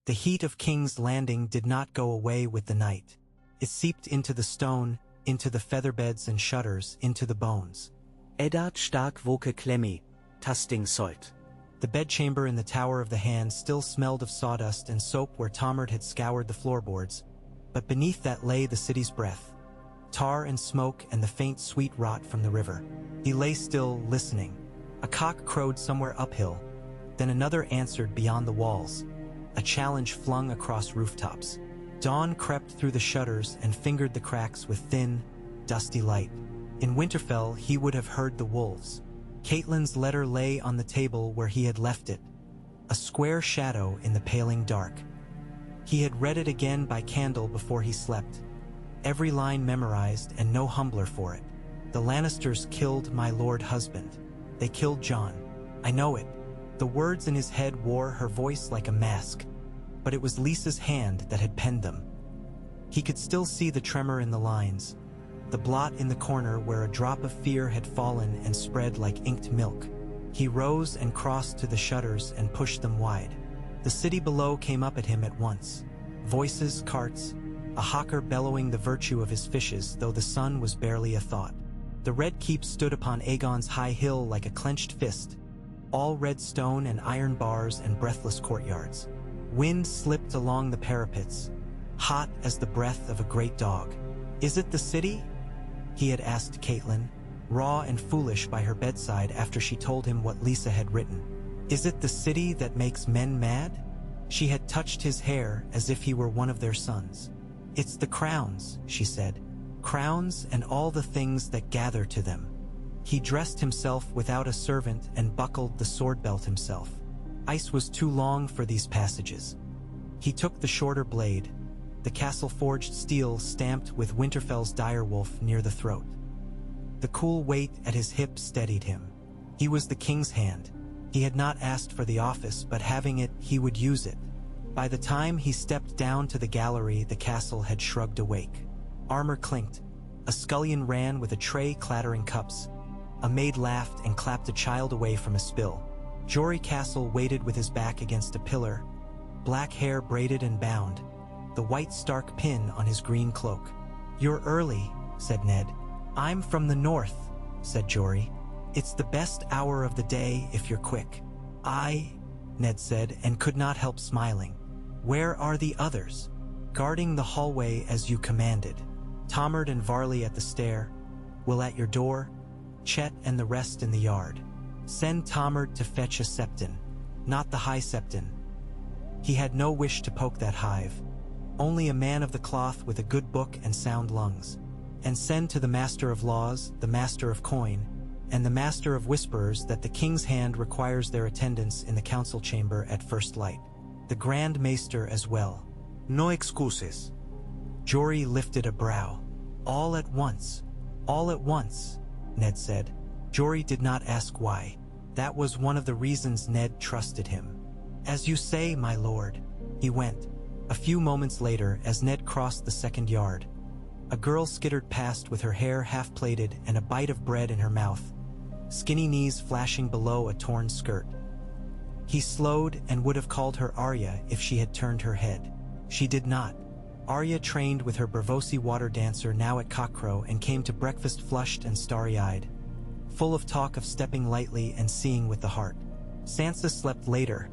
The heat of King's Landing did not go away with the night. It seeped into the stone, into the featherbeds and shutters, into the bones. Eddard stark woke klemmi, tasting salt. The bedchamber in the Tower of the Hand still smelled of sawdust and soap where Tomard had scoured the floorboards, but beneath that lay the city's breath, tar and smoke and the faint sweet rot from the river. He lay still, listening. A cock crowed somewhere uphill, then another answered beyond the walls, a challenge flung across rooftops. Dawn crept through the shutters and fingered the cracks with thin, dusty light. In Winterfell he would have heard the wolves. Catelyn's letter lay on the table where he had left it, a square shadow in the paling dark. He had read it again by candle before he slept, every line memorized and no humbler for it. The Lannisters killed my lord husband. They killed Jon. I know it. The words in his head wore her voice like a mask, but it was Lysa's hand that had penned them. He could still see the tremor in the lines, the blot in the corner where a drop of fear had fallen and spread like inked milk. He rose and crossed to the shutters and pushed them wide. The city below came up at him at once. Voices, carts, a hawker bellowing the virtue of his fishes, though the sun was barely a thought. The Red Keep stood upon Aegon's high hill like a clenched fist, all red stone and iron bars and breathless courtyards. Wind slipped along the parapets, hot as the breath of a great dog. "Is it the city?" he had asked Catelyn, raw and foolish by her bedside after she told him what Lysa had written. "Is it the city that makes men mad?" She had touched his hair as if he were one of their sons. "It's the crowns," she said. "Crowns and all the things that gather to them." He dressed himself without a servant and buckled the sword belt himself. Ice was too long for these passages. He took the shorter blade, the castle-forged steel stamped with Winterfell's direwolf near the throat. The cool weight at his hip steadied him. He was the king's hand. He had not asked for the office, but having it, he would use it. By the time he stepped down to the gallery, the castle had shrugged awake. Armor clinked. A scullion ran with a tray clattering cups. A maid laughed and clapped a child away from a spill. Jory Castle waited with his back against a pillar, black hair braided and bound, the white Stark pin on his green cloak. "You're early," said Ned. "I'm from the north," said Jory. "It's the best hour of the day if you're quick." Ned said, and could not help smiling. "Where are the others?" "Guarding the hallway as you commanded. Tomard and Varley at the stair, Will at your door, Chet and the rest in the yard. Send Tomard to fetch a septon, not the high septon." He had no wish to poke that hive. Only a man of the cloth with a good book and sound lungs. "And send to the Master of Laws, the Master of Coin, and the Master of Whisperers that the King's hand requires their attendance in the council chamber at first light. The Grand Maester as well. No excuses." Jory lifted a brow. "All at once. All at once," Ned said. Jory did not ask why. That was one of the reasons Ned trusted him. "As you say, my lord." He went. A few moments later, as Ned crossed the second yard, a girl skittered past with her hair half-plaited and a bite of bread in her mouth, skinny knees flashing below a torn skirt. He slowed and would have called her Arya if she had turned her head. She did not. Arya trained with her Braavosi water dancer now at cockcrow and came to breakfast flushed and starry-eyed, full of talk of stepping lightly and seeing with the heart. Sansa slept later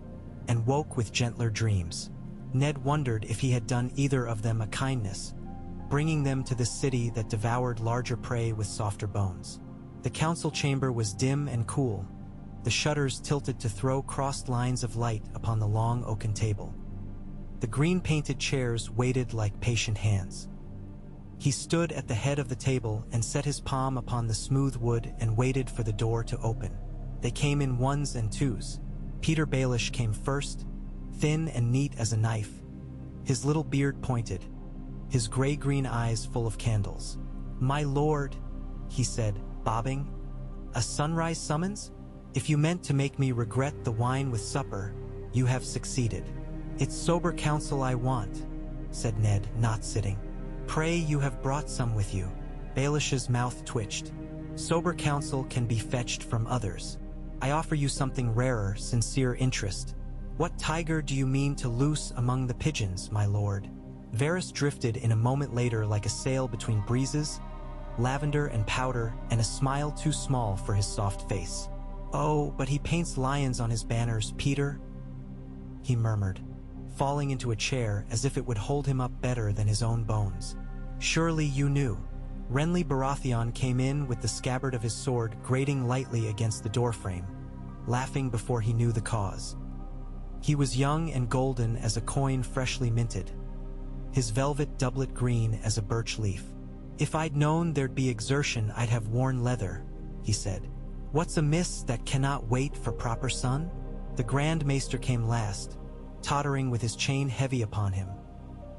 and woke with gentler dreams. Ned wondered if he had done either of them a kindness, bringing them to this city that devoured larger prey with softer bones. The council chamber was dim and cool, the shutters tilted to throw crossed lines of light upon the long oaken table. The green-painted chairs waited like patient hands. He stood at the head of the table and set his palm upon the smooth wood and waited for the door to open. They came in ones and twos. Peter Baelish came first, thin and neat as a knife, his little beard pointed, his gray-green eyes full of candles. "My lord," he said, bobbing, "a sunrise summons? If you meant to make me regret the wine with supper, you have succeeded." "It's sober counsel I want," said Ned, not sitting. "Pray you have brought some with you." Baelish's mouth twitched. "Sober counsel can be fetched from others. I offer you something rarer, sincere interest." What tiger do you mean to loose among the pigeons, my lord? Varys drifted in a moment later like a sail between breezes, lavender and powder, and a smile too small for his soft face. Oh, but he paints lions on his banners, Peter, he murmured, falling into a chair as if it would hold him up better than his own bones. Surely you knew. Renly Baratheon came in with the scabbard of his sword grating lightly against the doorframe, laughing before he knew the cause. He was young and golden as a coin freshly minted, his velvet doublet green as a birch leaf. If I'd known there'd be exertion, I'd have worn leather, he said. What's amiss that cannot wait for proper sun? The Grand Maester came last, tottering with his chain heavy upon him,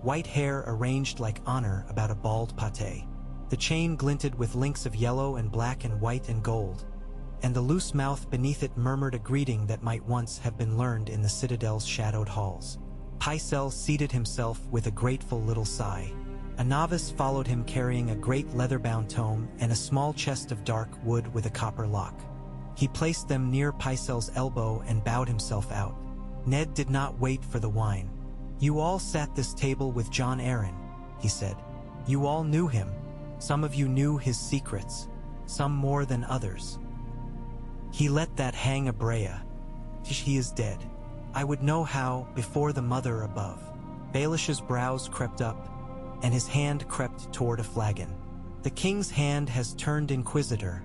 white hair arranged like honor about a bald pate. The chain glinted with links of yellow and black and white and gold, and the loose mouth beneath it murmured a greeting that might once have been learned in the Citadel's shadowed halls. Pycelle seated himself with a grateful little sigh. A novice followed him carrying a great leather-bound tome and a small chest of dark wood with a copper lock. He placed them near Pycelle's elbow and bowed himself out. Ned did not wait for the wine. You all sat this table with Jon Arryn, he said. You all knew him. Some of you knew his secrets, some more than others. He let that hang a Brea. He is dead. I would know how before the mother above. Baelish's brows crept up, and his hand crept toward a flagon. The king's hand has turned inquisitor,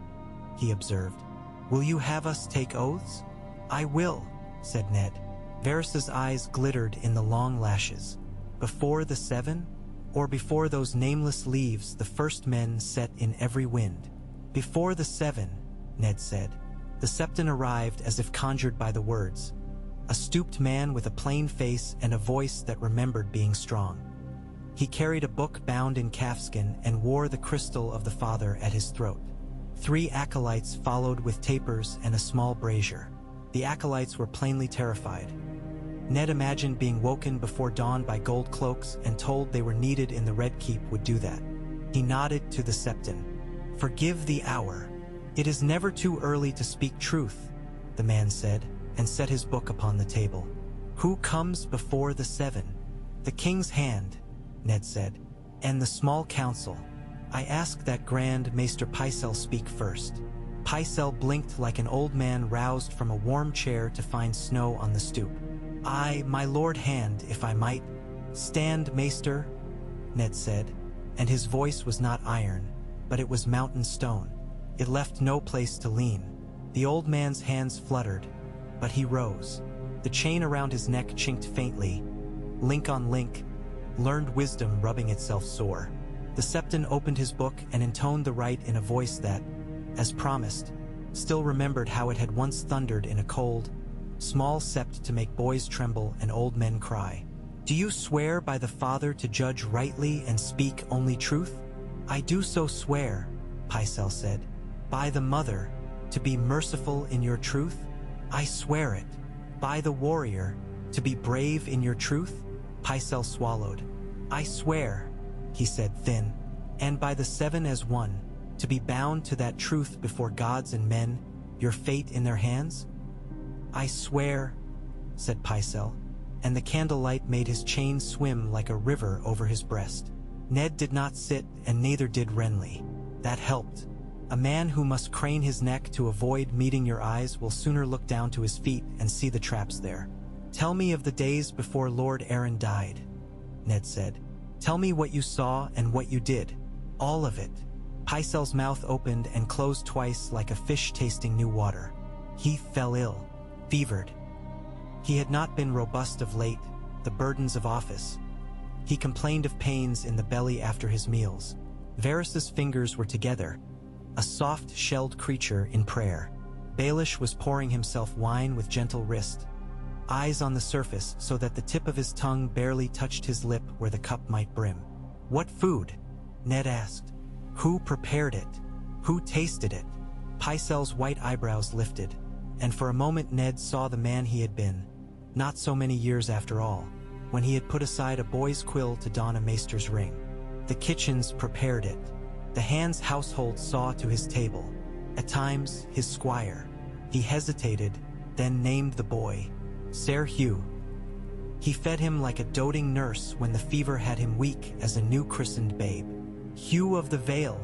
he observed. Will you have us take oaths? I will, said Ned. Varys's eyes glittered in the long lashes. Before the seven? Or before those nameless leaves the first men set in every wind? Before the seven, Ned said. The Septon arrived as if conjured by the words. A stooped man with a plain face and a voice that remembered being strong. He carried a book bound in calfskin and wore the crystal of the Father at his throat. 3 acolytes followed with tapers and a small brazier. The acolytes were plainly terrified. Ned imagined being woken before dawn by gold cloaks and told they were needed in the Red Keep would do that. He nodded to the Septon. Forgive the hour. It is never too early to speak truth, the man said, and set his book upon the table. Who comes before the seven? The king's hand, Ned said, and the small council. I ask that Grand Maester Pycelle speak first. Pycelle blinked like an old man roused from a warm chair to find snow on the stoop. I, my lord hand, if I might. Stand, Maester, Ned said, and his voice was not iron, but it was mountain stone. It left no place to lean. The old man's hands fluttered, but he rose. The chain around his neck chinked faintly, link on link, learned wisdom rubbing itself sore. The Septon opened his book and intoned the rite in a voice that, as promised, still remembered how it had once thundered in a cold, small sept to make boys tremble and old men cry. Do you swear by the Father to judge rightly and speak only truth? I do so swear, Pycelle said. By the Mother, to be merciful in your truth? I swear it. By the Warrior, to be brave in your truth? Pycelle swallowed. I swear, he said thin, and by the seven as one, to be bound to that truth before gods and men, your fate in their hands? I swear, said Pycelle, and the candlelight made his chain swim like a river over his breast. Ned did not sit, and neither did Renly. That helped. A man who must crane his neck to avoid meeting your eyes will sooner look down to his feet and see the traps there. Tell me of the days before Lord Arryn died, Ned said. Tell me what you saw and what you did. All of it. Pycelle's mouth opened and closed twice like a fish tasting new water. He fell ill. Fevered. He had not been robust of late, the burdens of office. He complained of pains in the belly after his meals. Varys's fingers were together, a soft-shelled creature in prayer. Baelish was pouring himself wine with gentle wrist, eyes on the surface so that the tip of his tongue barely touched his lip where the cup might brim. What food? Ned asked. Who prepared it? Who tasted it? Pycelle's white eyebrows lifted, and for a moment Ned saw the man he had been, not so many years after all, when he had put aside a boy's quill to don a maester's ring. The kitchens prepared it. The hand's household saw to his table, at times his squire. He hesitated, then named the boy, Sir Hugh. He fed him like a doting nurse when the fever had him weak as a new christened babe. Hugh of the Vale,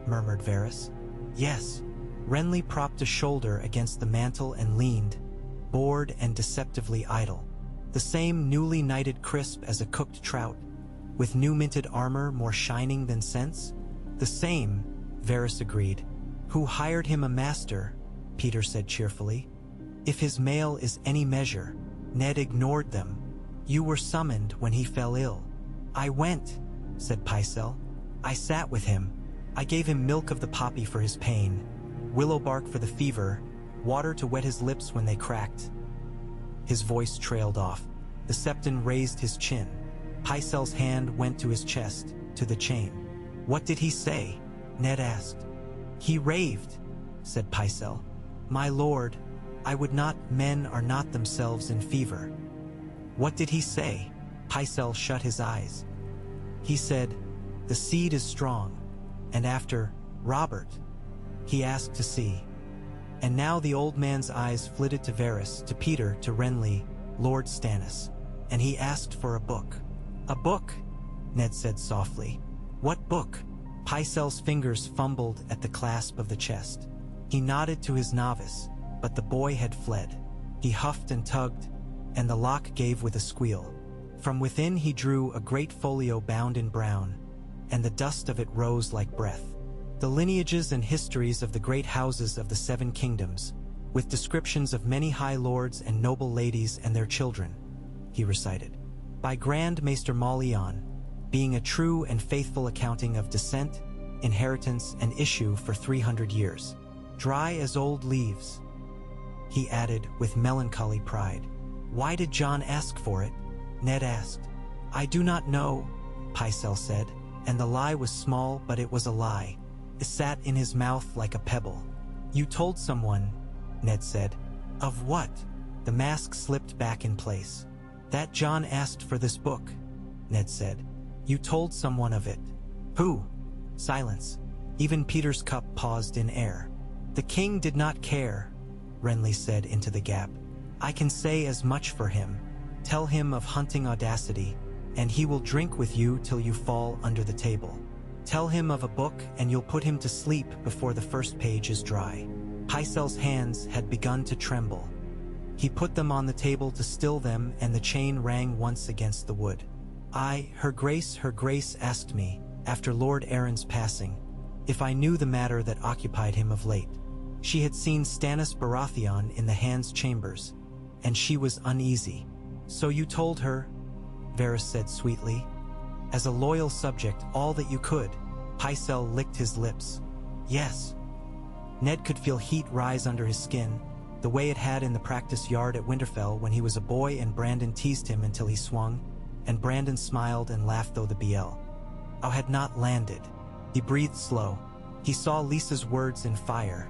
murmured Varys. Yes. Renly propped a shoulder against the mantel and leaned, bored and deceptively idle. The same newly knighted crisp as a cooked trout, with new minted armor more shining than sense? The same, Varys agreed. Who hired him a master, Peter said cheerfully. If his mail is any measure, Ned ignored them. You were summoned when he fell ill. I went, said Pycelle. I sat with him. I gave him milk of the poppy for his pain, willow bark for the fever, water to wet his lips when they cracked. His voice trailed off. The Septon raised his chin. Pycelle's hand went to his chest, to the chain. What did he say? Ned asked. He raved, said Pycelle. My lord, I would not, men are not themselves in fever. What did he say? Pycelle shut his eyes. He said, the seed is strong, and after, Robert, he asked to see. And now the old man's eyes flitted to Varys, to Peter, to Renly, Lord Stannis, and he asked for a book. A book, Ned said softly. What book? Pycelle's fingers fumbled at the clasp of the chest. He nodded to his novice, but the boy had fled. He huffed and tugged, and the lock gave with a squeal. From within he drew a great folio bound in brown, and the dust of it rose like breath. The lineages and histories of the great houses of the 7 kingdoms, with descriptions of many high lords and noble ladies and their children, he recited. By Grand Maester Mauleon, being a true and faithful accounting of descent, inheritance, and issue for 300 years. Dry as old leaves, he added with melancholy pride. Why did Jon ask for it? Ned asked. I do not know, Pycelle said, and the lie was small, but it was a lie. It sat in his mouth like a pebble. You told someone, Ned said. Of what? The mask slipped back in place. That Jon asked for this book, Ned said. You told someone of it. Who? Silence. Even Peter's cup paused in air. The king did not care, Renly said into the gap. I can say as much for him. Tell him of hunting audacity, and he will drink with you till you fall under the table. Tell him of a book, and you'll put him to sleep before the first page is dry. Pycelle's hands had begun to tremble. He put them on the table to still them, and the chain rang once against the wood. Her Grace asked me, after Lord Arryn's passing, if I knew the matter that occupied him of late. She had seen Stannis Baratheon in the Hand's chambers, and she was uneasy. So you told her, Varys said sweetly. As a loyal subject, all that you could. Pycelle licked his lips. Yes. Ned could feel heat rise under his skin, the way it had in the practice yard at Winterfell when he was a boy and Brandon teased him until he swung, and Brandon smiled and laughed though the BL. Had not landed. He breathed slow. He saw Lysa's words in fire.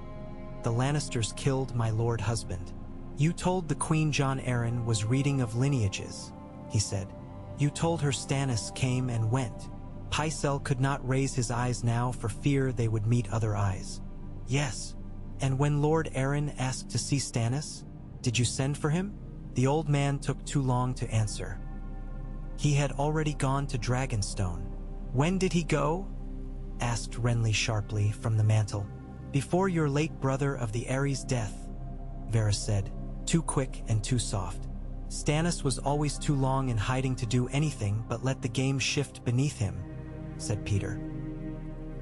The Lannisters killed my lord husband. You told the Queen Jon Arryn was reading of lineages, he said. You told her Stannis came and went. Pycelle could not raise his eyes now for fear they would meet other eyes. Yes. And when Lord Arryn asked to see Stannis, did you send for him? The old man took too long to answer. He had already gone to Dragonstone. When did he go? Asked Renly sharply from the mantel. Before your late brother of the Ares' death, Varys said, too quick and too soft. Stannis was always too long in hiding to do anything but let the game shift beneath him, said Peter.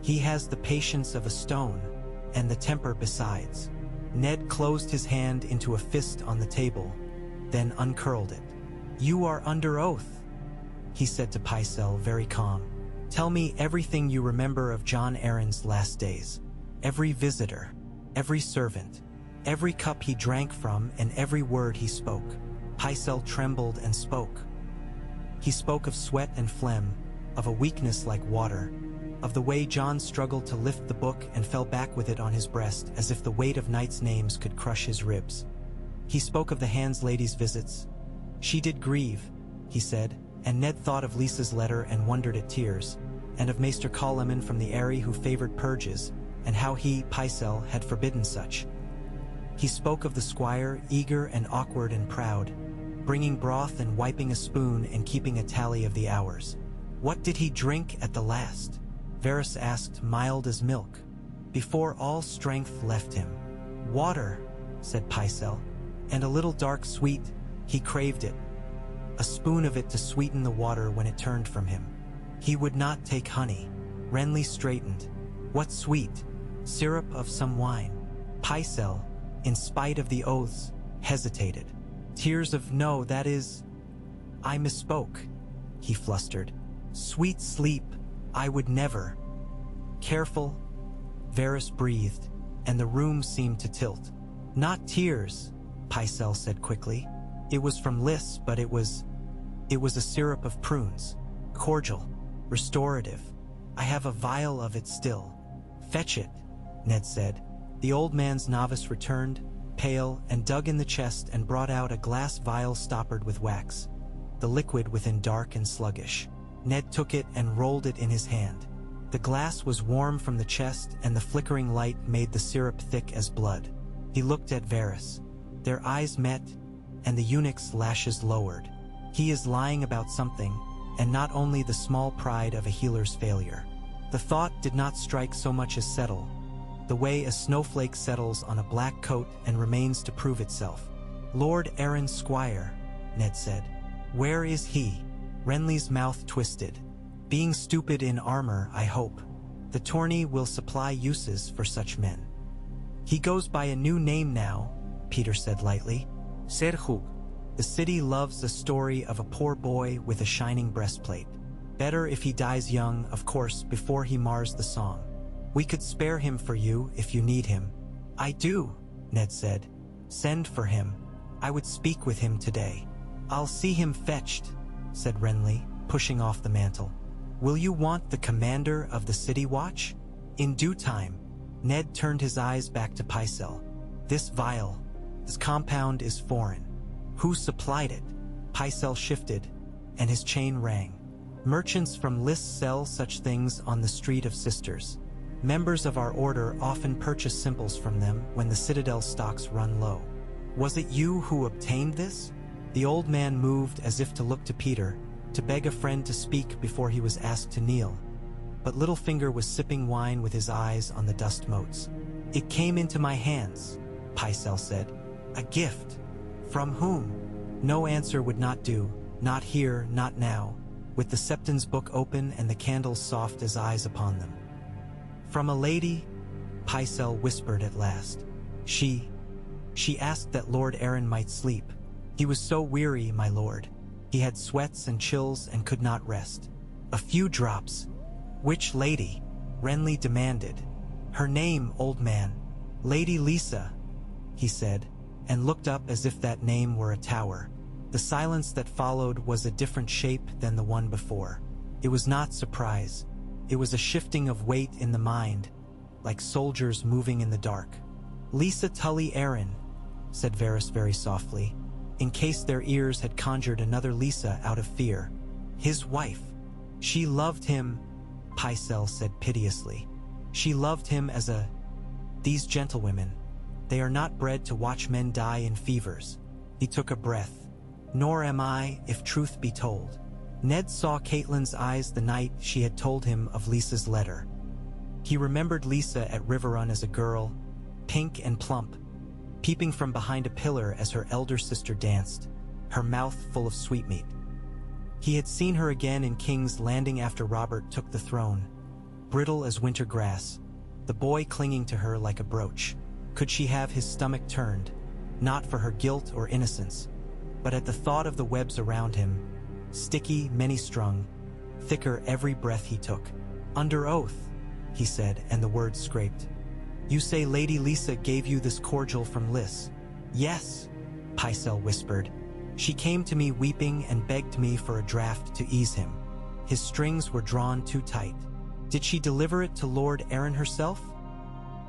He has the patience of a stone, and the temper besides. Ned closed his hand into a fist on the table, then uncurled it. You are under oath, he said to Pycelle, very calm. Tell me everything you remember of Jon Arryn's last days. Every visitor, every servant, every cup he drank from, and every word he spoke. Pycelle trembled and spoke. He spoke of sweat and phlegm, of a weakness like water, of the way Jon struggled to lift the book and fell back with it on his breast as if the weight of knights' names could crush his ribs. He spoke of the Hand's lady's visits. She did grieve, he said, and Ned thought of Lysa's letter and wondered at tears, and of Maester Coleman from the Eyrie who favored purges, and how he, Pycelle, had forbidden such. He spoke of the squire, eager and awkward and proud, bringing broth and wiping a spoon and keeping a tally of the hours. What did he drink at the last? Varys asked, mild as milk, before all strength left him. Water, said Pycelle, and a little dark sweet. He craved it. A spoon of it to sweeten the water when it turned from him. He would not take honey. Renly straightened. What sweet? Syrup of some wine. Pycelle, in spite of the oaths, hesitated. Tears of no, that is... I misspoke, he flustered. Sweet sleep, I would never. Careful, Varys breathed, and the room seemed to tilt. Not tears, Pycelle said quickly. It was from Lys, but it was a syrup of prunes. Cordial, restorative. I have a vial of it still. Fetch it, Ned said. The old man's novice returned, pale, and dug in the chest and brought out a glass vial stoppered with wax. The liquid within dark and sluggish. Ned took it and rolled it in his hand. The glass was warm from the chest, and the flickering light made the syrup thick as blood. He looked at Varys. Their eyes met, and the eunuch's lashes lowered. He is lying about something, and not only the small pride of a healer's failure. The thought did not strike so much as settle, the way a snowflake settles on a black coat and remains to prove itself. Lord Aaron's squire, Ned said. Where is he? Renly's mouth twisted. Being stupid in armor, I hope. The tourney will supply uses for such men. He goes by a new name now, Peter said lightly. Serhug. The city loves the story of a poor boy with a shining breastplate. Better if he dies young, of course, before he mars the song. We could spare him for you if you need him. I do, Ned said. Send for him. I would speak with him today. I'll see him fetched, said Renly, pushing off the mantle. Will you want the commander of the city watch? In due time. Ned turned his eyes back to Pycelle. This vial, this compound is foreign. Who supplied it? Pycelle shifted, and his chain rang. Merchants from Lys sell such things on the Street of Sisters. Members of our order often purchase simples from them when the Citadel stocks run low. Was it you who obtained this? The old man moved as if to look to Peter, to beg a friend to speak before he was asked to kneel. But Littlefinger was sipping wine with his eyes on the dust motes. It came into my hands, Pycelle said. A gift. From whom? No answer would not do, not here, not now, with the Septon's book open and the candles soft as eyes upon them. From a lady, Pycelle whispered at last. She asked that Lord Aaron might sleep. He was so weary, my lord. He had sweats and chills and could not rest. A few drops. Which lady? Renly demanded. Her name, old man. Lady Lysa, he said, and looked up as if that name were a tower. The silence that followed was a different shape than the one before. It was not surprise. It was a shifting of weight in the mind, like soldiers moving in the dark. Lysa Tully Aaron, said Varys very softly, in case their ears had conjured another Lysa out of fear. His wife. She loved him, Pycelle said piteously. She loved him as a... These gentlewomen, they are not bred to watch men die in fevers. He took a breath. Nor am I, if truth be told. Ned saw Catelyn's eyes the night she had told him of Lysa's letter. He remembered Lysa at Riverrun as a girl, pink and plump, peeping from behind a pillar as her elder sister danced, her mouth full of sweetmeat. He had seen her again in King's Landing after Robert took the throne, brittle as winter grass, the boy clinging to her like a brooch. Could she have his stomach turned, not for her guilt or innocence, but at the thought of the webs around him, sticky, many-strung, thicker every breath he took. Under oath, he said, and the words scraped. You say Lady Lysa gave you this cordial from Lys? Yes, Pycelle whispered. She came to me weeping and begged me for a draught to ease him. His strings were drawn too tight. Did she deliver it to Lord Aaron herself?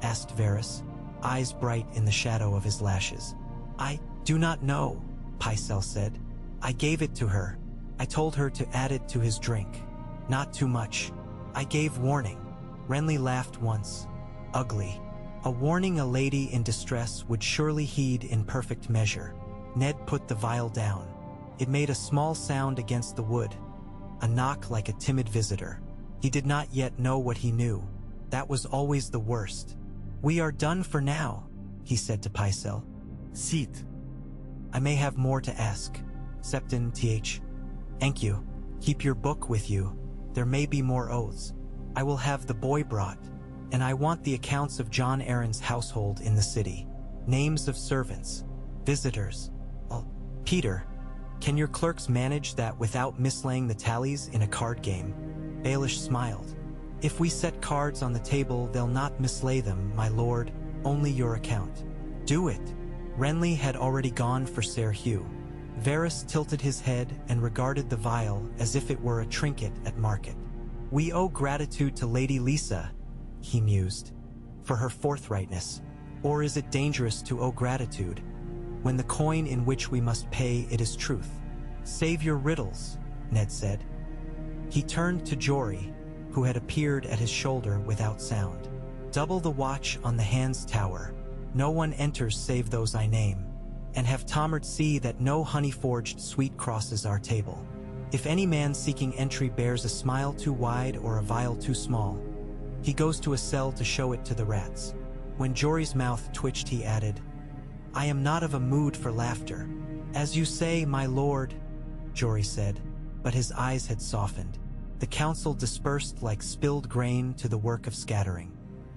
Asked Varys, eyes bright in the shadow of his lashes. I do not know, Pycelle said. I gave it to her. I told her to add it to his drink. Not too much. I gave warning. Renly laughed once. Ugly. A warning a lady in distress would surely heed in perfect measure. Ned put the vial down. It made a small sound against the wood, a knock like a timid visitor. He did not yet know what he knew. That was always the worst. "We are done for now," he said to Pycelle. Sit. "I may have more to ask." Septon th. "Thank you. Keep your book with you. There may be more oaths. I will have the boy brought, and I want the accounts of John Aaron's household in the city. Names of servants, visitors. Peter, can your clerks manage that without mislaying the tallies in a card game?" Baelish smiled. "If we set cards on the table, they'll not mislay them, my lord, only your account." "Do it." Renly had already gone for Ser Hugh. Varys tilted his head and regarded the vial as if it were a trinket at market. "We owe gratitude to Lady Lisa," he mused, "for her forthrightness. Or is it dangerous to owe gratitude, when the coin in which we must pay it is truth?" "Save your riddles," Ned said. He turned to Jory, who had appeared at his shoulder without sound. "Double the watch on the Hand's Tower. No one enters save those I name. And have Tomard see that no honey-forged sweet crosses our table. If any man seeking entry bears a smile too wide or a vial too small, he goes to a cell to show it to the rats." When Jory's mouth twitched, he added, "I am not of a mood for laughter." "As you say, my lord," Jory said, but his eyes had softened. The council dispersed like spilled grain to the work of scattering.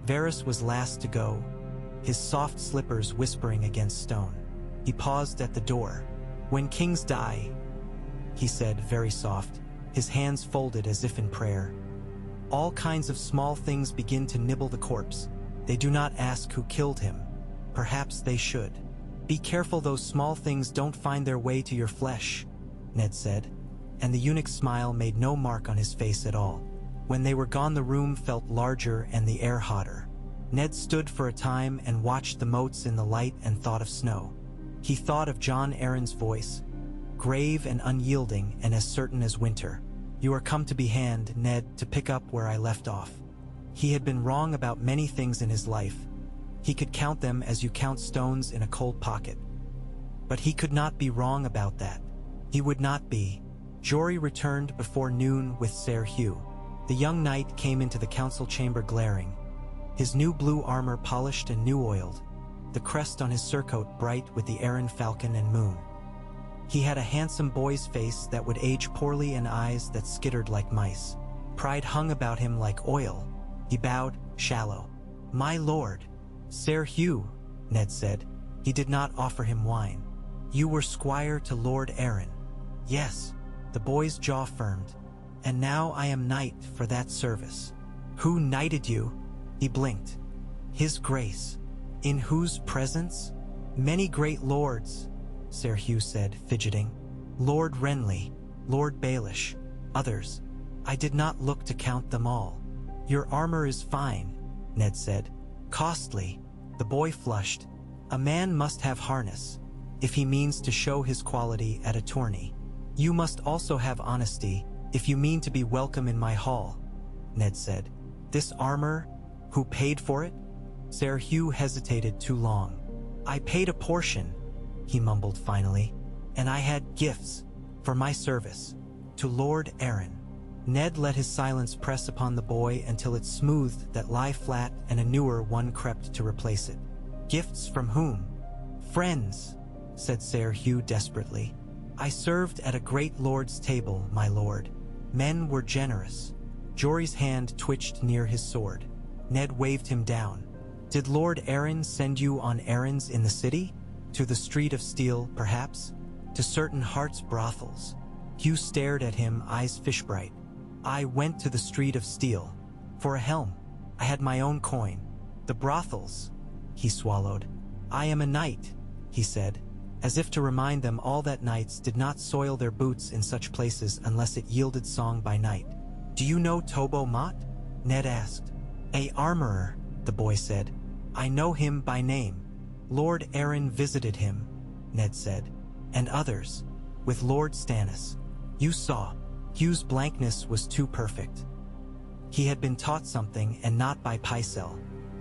Varys was last to go, his soft slippers whispering against stone. He paused at the door. "When kings die," he said, very soft, his hands folded as if in prayer, "all kinds of small things begin to nibble the corpse. They do not ask who killed him. Perhaps they should. Be careful those small things don't find their way to your flesh," Ned said, and the eunuch's smile made no mark on his face at all. When they were gone, the room felt larger and the air hotter. Ned stood for a time and watched the motes in the light and thought of snow. He thought of John Aaron's voice, grave and unyielding and as certain as winter. "You are come to be hand, Ned, to pick up where I left off." He had been wrong about many things in his life. He could count them as you count stones in a cold pocket. But he could not be wrong about that. He would not be. Jory returned before noon with Ser Hugh. The young knight came into the council chamber glaring, his new blue armor polished and new-oiled, the crest on his surcoat bright with the Aaron falcon and moon. He had a handsome boy's face that would age poorly and eyes that skittered like mice. Pride hung about him like oil. He bowed, shallow. "My lord." "Ser Hugh," Ned said. He did not offer him wine. "You were squire to Lord Aaron." "Yes." The boy's jaw firmed. "And now I am knight for that service." "Who knighted you?" He blinked. "His grace." "In whose presence?" "Many great lords," Ser Hugh said, fidgeting. "Lord Renly, Lord Baelish, others. I did not look to count them all." "Your armor is fine," Ned said. "Costly." The boy flushed. "A man must have harness, if he means to show his quality at a tourney. You must also have honesty, if you mean to be welcome in my hall," Ned said. "This armor, who paid for it?" Ser Hugh hesitated too long. "I paid a portion," he mumbled finally, "and I had gifts for my service to Lord Aaron." Ned let his silence press upon the boy until it smoothed that lie flat and a newer one crept to replace it. "Gifts from whom?" "Friends," said Ser Hugh desperately. "I served at a great lord's table, my lord. Men were generous." Jory's hand twitched near his sword. Ned waved him down. "Did Lord Aaron send you on errands in the city? To the Street of Steel, perhaps? To certain hearts' brothels?" Hugh stared at him, eyes fish-bright. "I went to the Street of Steel. For a helm. I had my own coin. The brothels," he swallowed. "I am a knight," he said, as if to remind them all that knights did not soil their boots in such places unless it yielded song by night. "Do you know Tobo Mott?" Ned asked. "A armorer," the boy said. "I know him by name. Lord Aaron visited him," Ned said. "And others. With Lord Stannis. You saw." Hugh's blankness was too perfect. He had been taught something and not by Pycelle.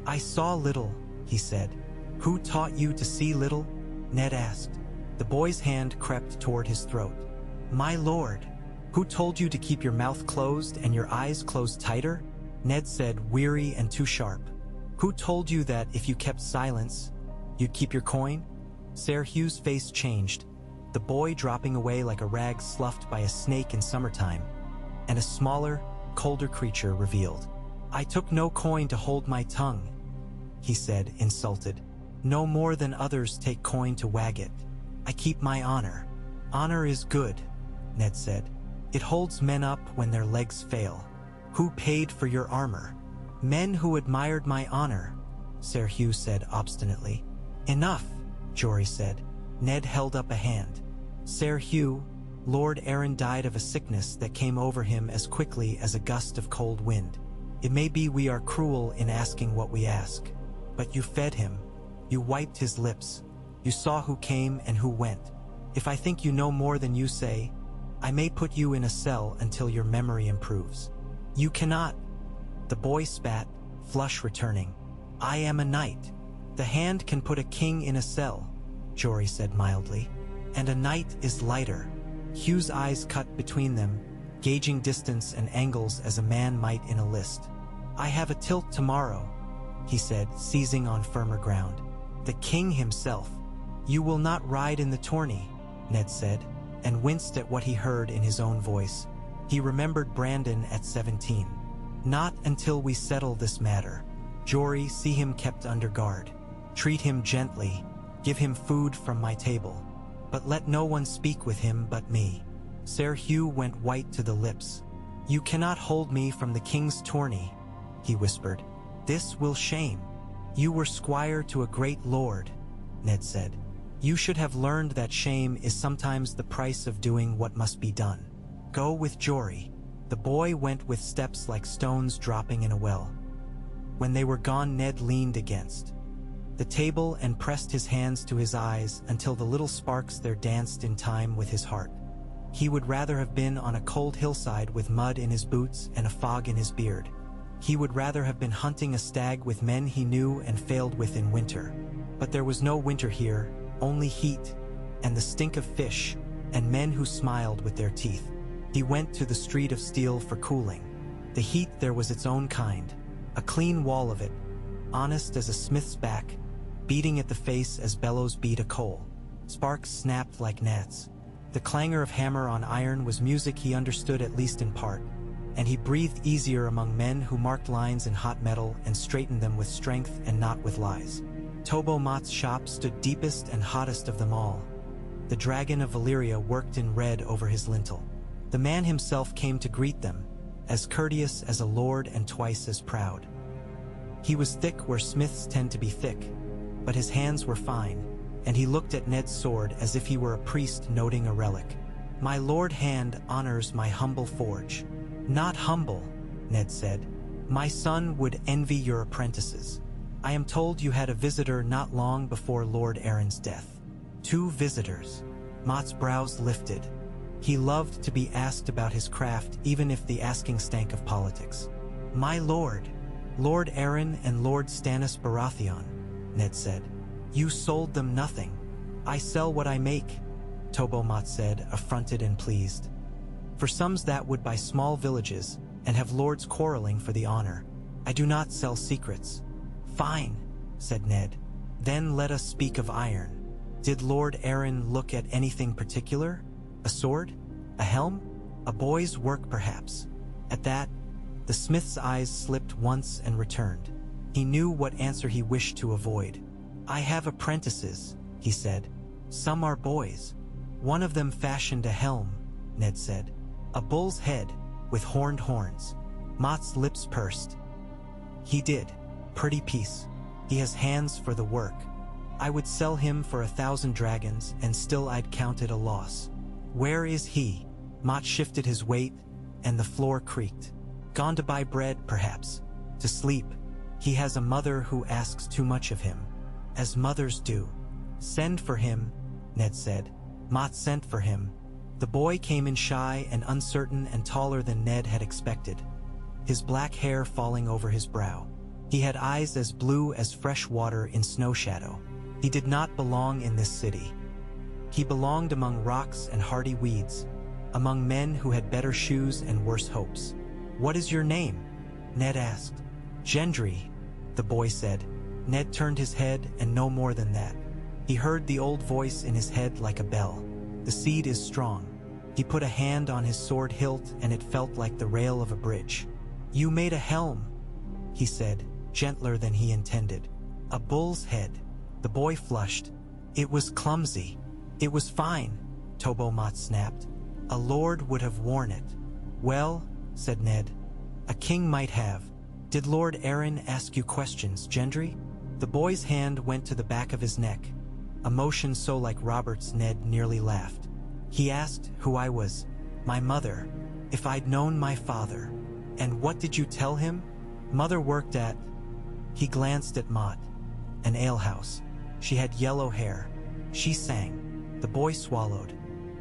"I saw little," he said. "Who taught you to see little?" Ned asked. The boy's hand crept toward his throat. My lord, who told you to keep your mouth closed and your eyes closed tighter? Ned said, weary and too sharp. Who told you that if you kept silence, you'd keep your coin? Ser Hugh's face changed, the boy dropping away like a rag sloughed by a snake in summertime, and a smaller, colder creature revealed. I took no coin to hold my tongue, he said, insulted. No more than others take coin to wag it. I keep my honor. Honor is good, Ned said. It holds men up when their legs fail. Who paid for your armor? Men who admired my honor, Ser Hugh said obstinately. Enough, Jory said. Ned held up a hand. Ser Hugh, Lord Aaron died of a sickness that came over him as quickly as a gust of cold wind. It may be we are cruel in asking what we ask, but you fed him. You wiped his lips. You saw who came and who went. If I think you know more than you say, I may put you in a cell until your memory improves. You cannot. The boy spat, flush returning. I am a knight. The hand can put a king in a cell, Jory said mildly. And a knight is lighter. Hugh's eyes cut between them, gauging distance and angles as a man might in a list. I have a tilt tomorrow, he said, seizing on firmer ground. The king himself. You will not ride in the tourney, Ned said, and winced at what he heard in his own voice. He remembered Brandon at 17. Not until we settle this matter. Jory, see him kept under guard. Treat him gently. Give him food from my table. But let no one speak with him but me. Ser Hugh went white to the lips. You cannot hold me from the king's tourney, he whispered. This will shame. You were squire to a great lord, Ned said. You should have learned that shame is sometimes the price of doing what must be done. Go with Jory. The boy went with steps like stones dropping in a well. When they were gone, Ned leaned against the table and pressed his hands to his eyes until the little sparks there danced in time with his heart. He would rather have been on a cold hillside with mud in his boots and a fog in his beard. He would rather have been hunting a stag with men he knew and failed with in winter. But there was no winter here, only heat, and the stink of fish, and men who smiled with their teeth. He went to the street of steel for cooling. The heat there was its own kind, a clean wall of it, honest as a smith's back, beating at the face as bellows beat a coal. Sparks snapped like gnats. The clangor of hammer on iron was music he understood at least in part, and he breathed easier among men who marked lines in hot metal and straightened them with strength and not with lies. Tobo Mott's shop stood deepest and hottest of them all. The dragon of Valyria worked in red over his lintel. The man himself came to greet them, as courteous as a lord and twice as proud. He was thick where smiths tend to be thick, but his hands were fine, and he looked at Ned's sword as if he were a priest noting a relic. My lord hand honors my humble forge. Not humble, Ned said. My son would envy your apprentices. I am told you had a visitor not long before Lord Aaron's death. 2 visitors. Mott's brows lifted. He loved to be asked about his craft, even if the asking stank of politics. My lord, Lord Aaron and Lord Stannis Baratheon, Ned said. You sold them nothing. I sell what I make, Tobo Mott said, affronted and pleased. For some that would buy small villages and have lords quarreling for the honor. I do not sell secrets. Fine, said Ned. Then let us speak of iron. Did Lord Aaron look at anything particular? A sword? A helm? A boy's work perhaps? At that, the smith's eyes slipped once and returned. He knew what answer he wished to avoid. I have apprentices, he said. Some are boys. One of them fashioned a helm, Ned said. A bull's head, with horned horns. Mott's lips pursed. He did. Pretty piece. He has hands for the work. I would sell him for 1,000 dragons, and still I'd count it a loss. Where is he? Mott shifted his weight, and the floor creaked. Gone to buy bread, perhaps. To sleep. He has a mother who asks too much of him. As mothers do. Send for him, Ned said. Mott sent for him. The boy came in shy and uncertain and taller than Ned had expected, his black hair falling over his brow. He had eyes as blue as fresh water in snow shadow. He did not belong in this city. He belonged among rocks and hardy weeds, among men who had better shoes and worse hopes. "What is your name?" Ned asked. "Gendry," the boy said. Ned turned his head, and no more than that. He heard the old voice in his head like a bell. "The seed is strong." He put a hand on his sword hilt, and it felt like the rail of a bridge. "You made a helm," he said, gentler than he intended. "A bull's head." The boy flushed. "It was clumsy." "It was fine," Tobo Mott snapped. "A lord would have worn it." "Well," said Ned, "a king might have. Did Lord Aaron ask you questions, Gendry?" The boy's hand went to the back of his neck, a motion so like Robert's Ned nearly laughed. "He asked who I was, my mother, if I'd known my father." "And what did you tell him?" "Mother worked at—" He glanced at Mott. "An alehouse. She had yellow hair. She sang." The boy swallowed.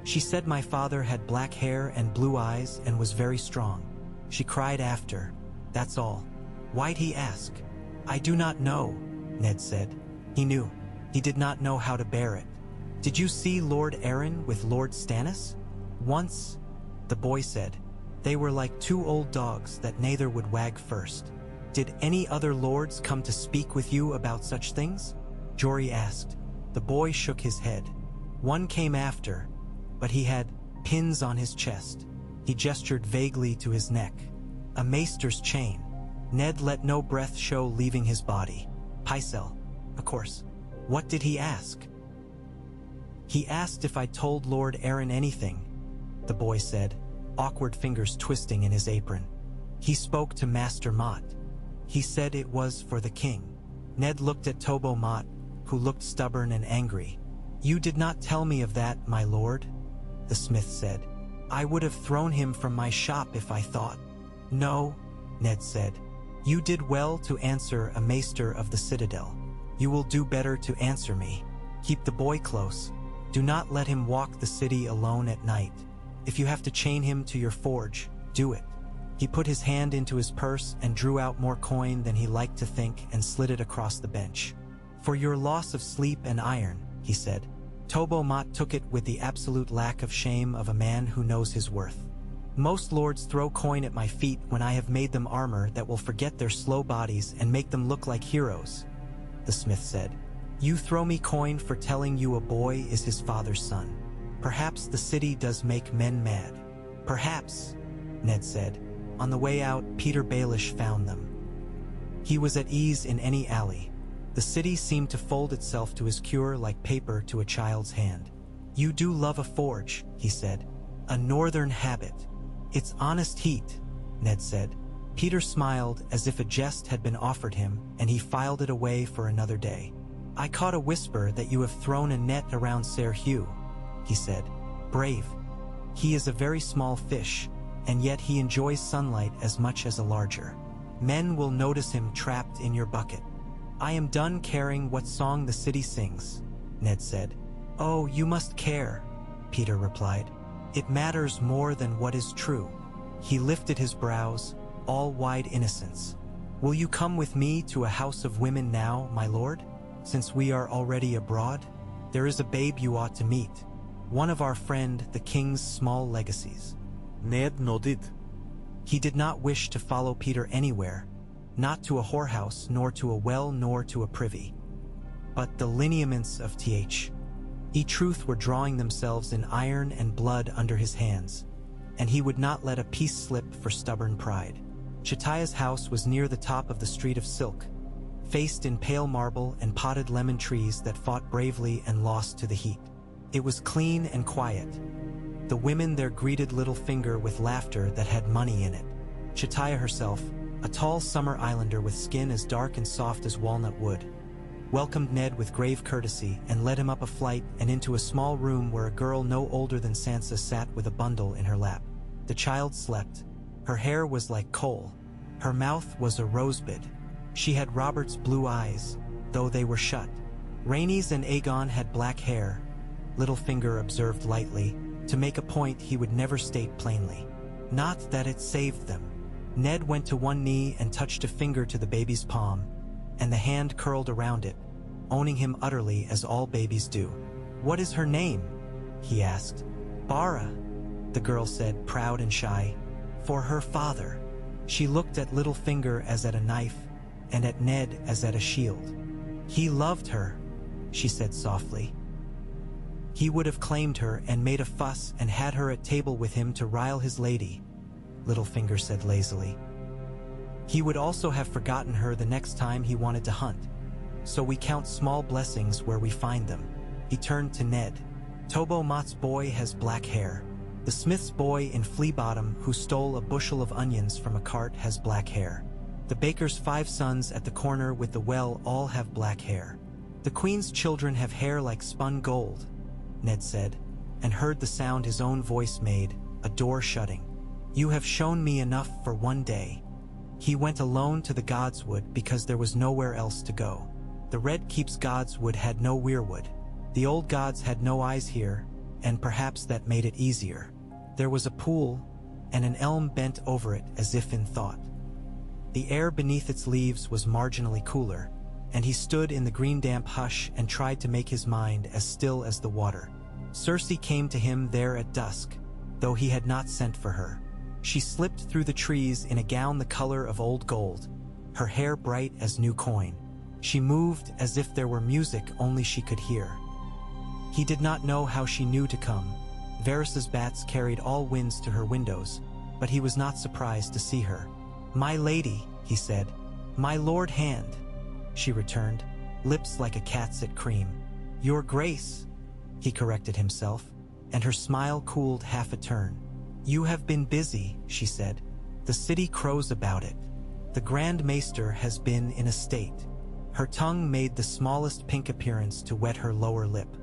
"She said my father had black hair and blue eyes and was very strong. She cried after. That's all." "Why'd he ask?" "I do not know," Ned said. He knew. He did not know how to bear it. "Did you see Lord Aaron with Lord Stannis?" "Once," the boy said. "They were like two old dogs that neither would wag first." "Did any other lords come to speak with you about such things?" Jory asked. The boy shook his head. "One came after, but he had pins on his chest." He gestured vaguely to his neck. "A maester's chain." Ned let no breath show leaving his body. "Pycelle, of course." "What did he ask?" "He asked if I told Lord Aaron anything," the boy said, awkward fingers twisting in his apron. "He spoke to Master Mott. He said it was for the king." Ned looked at Tobo Mott, who looked stubborn and angry. "You did not tell me of that, my lord," the smith said. "I would have thrown him from my shop if I thought." "No," Ned said. "You did well to answer a maester of the citadel. You will do better to answer me. Keep the boy close. Do not let him walk the city alone at night. If you have to chain him to your forge, do it." He put his hand into his purse and drew out more coin than he liked to think and slid it across the bench. "For your loss of sleep and iron," he said. Tobo Mott took it with the absolute lack of shame of a man who knows his worth. "Most lords throw coin at my feet when I have made them armor that will forget their slow bodies and make them look like heroes," the smith said. "You throw me coin for telling you a boy is his father's son. Perhaps the city does make men mad." "Perhaps," Ned said. On the way out, Peter Baelish found them. He was at ease in any alley. The city seemed to fold itself to his cure like paper to a child's hand. "You do love a forge," he said. "A northern habit." "It's honest heat," Ned said. Peter smiled as if a jest had been offered him, and he filed it away for another day. "I caught a whisper that you have thrown a net around Ser Hugh," he said. "Brave. He is a very small fish, and yet he enjoys sunlight as much as a larger. Men will notice him trapped in your bucket." "I am done caring what song the city sings," Ned said. "Oh, you must care," Peter replied. "It matters more than what is true." He lifted his brows, all wide innocence. "Will you come with me to a house of women now, my lord? Since we are already abroad, there is a babe you ought to meet. One of our friend, the king's small legacies." Ned nodded. He did not wish to follow Peter anywhere, not to a whorehouse, nor to a well, nor to a privy. But the lineaments of truth were drawing themselves in iron and blood under his hands, and he would not let a piece slip for stubborn pride. Chataya's house was near the top of the street of silk, faced in pale marble and potted lemon trees that fought bravely and lost to the heat. It was clean and quiet. The women there greeted Littlefinger with laughter that had money in it. Chataya herself, a tall summer islander with skin as dark and soft as walnut wood, welcomed Ned with grave courtesy and led him up a flight and into a small room where a girl no older than Sansa sat with a bundle in her lap. The child slept. Her hair was like coal. Her mouth was a rosebud. She had Robert's blue eyes, though they were shut. Rhaenys and Aegon had black hair, Littlefinger observed lightly, to make a point he would never state plainly. Not that it saved them. Ned went to one knee and touched a finger to the baby's palm, and the hand curled around it, owning him utterly as all babies do. "What is her name?" he asked. "Bara," the girl said, proud and shy. For her father. She looked at Littlefinger as at a knife, and at Ned as at a shield. He loved her, she said softly. He would have claimed her and made a fuss and had her at table with him to rile his lady, Littlefinger said lazily. He would also have forgotten her the next time he wanted to hunt. So we count small blessings where we find them. He turned to Ned. Tobo Mott's boy has black hair. The smith's boy in Fleabottom who stole a bushel of onions from a cart has black hair. The baker's 5 sons at the corner with the well all have black hair. The queen's children have hair like spun gold, Ned said, and heard the sound his own voice made, a door shutting. You have shown me enough for one day. He went alone to the Godswood because there was nowhere else to go. The Red Keep's Godswood had no weirwood. The old gods had no eyes here, and perhaps that made it easier. There was a pool, and an elm bent over it as if in thought. The air beneath its leaves was marginally cooler, and he stood in the green damp hush and tried to make his mind as still as the water. Cersei came to him there at dusk, though he had not sent for her. She slipped through the trees in a gown the color of old gold, her hair bright as new coin. She moved as if there were music only she could hear. He did not know how she knew to come. Varys's bats carried all winds to her windows, but he was not surprised to see her. My lady, he said. My lord hand, she returned, lips like a cat's at cream. Your grace, he corrected himself, and her smile cooled half a turn. You have been busy, she said. The city crows about it. The Grand Maester has been in a state. Her tongue made the smallest pink appearance to wet her lower lip.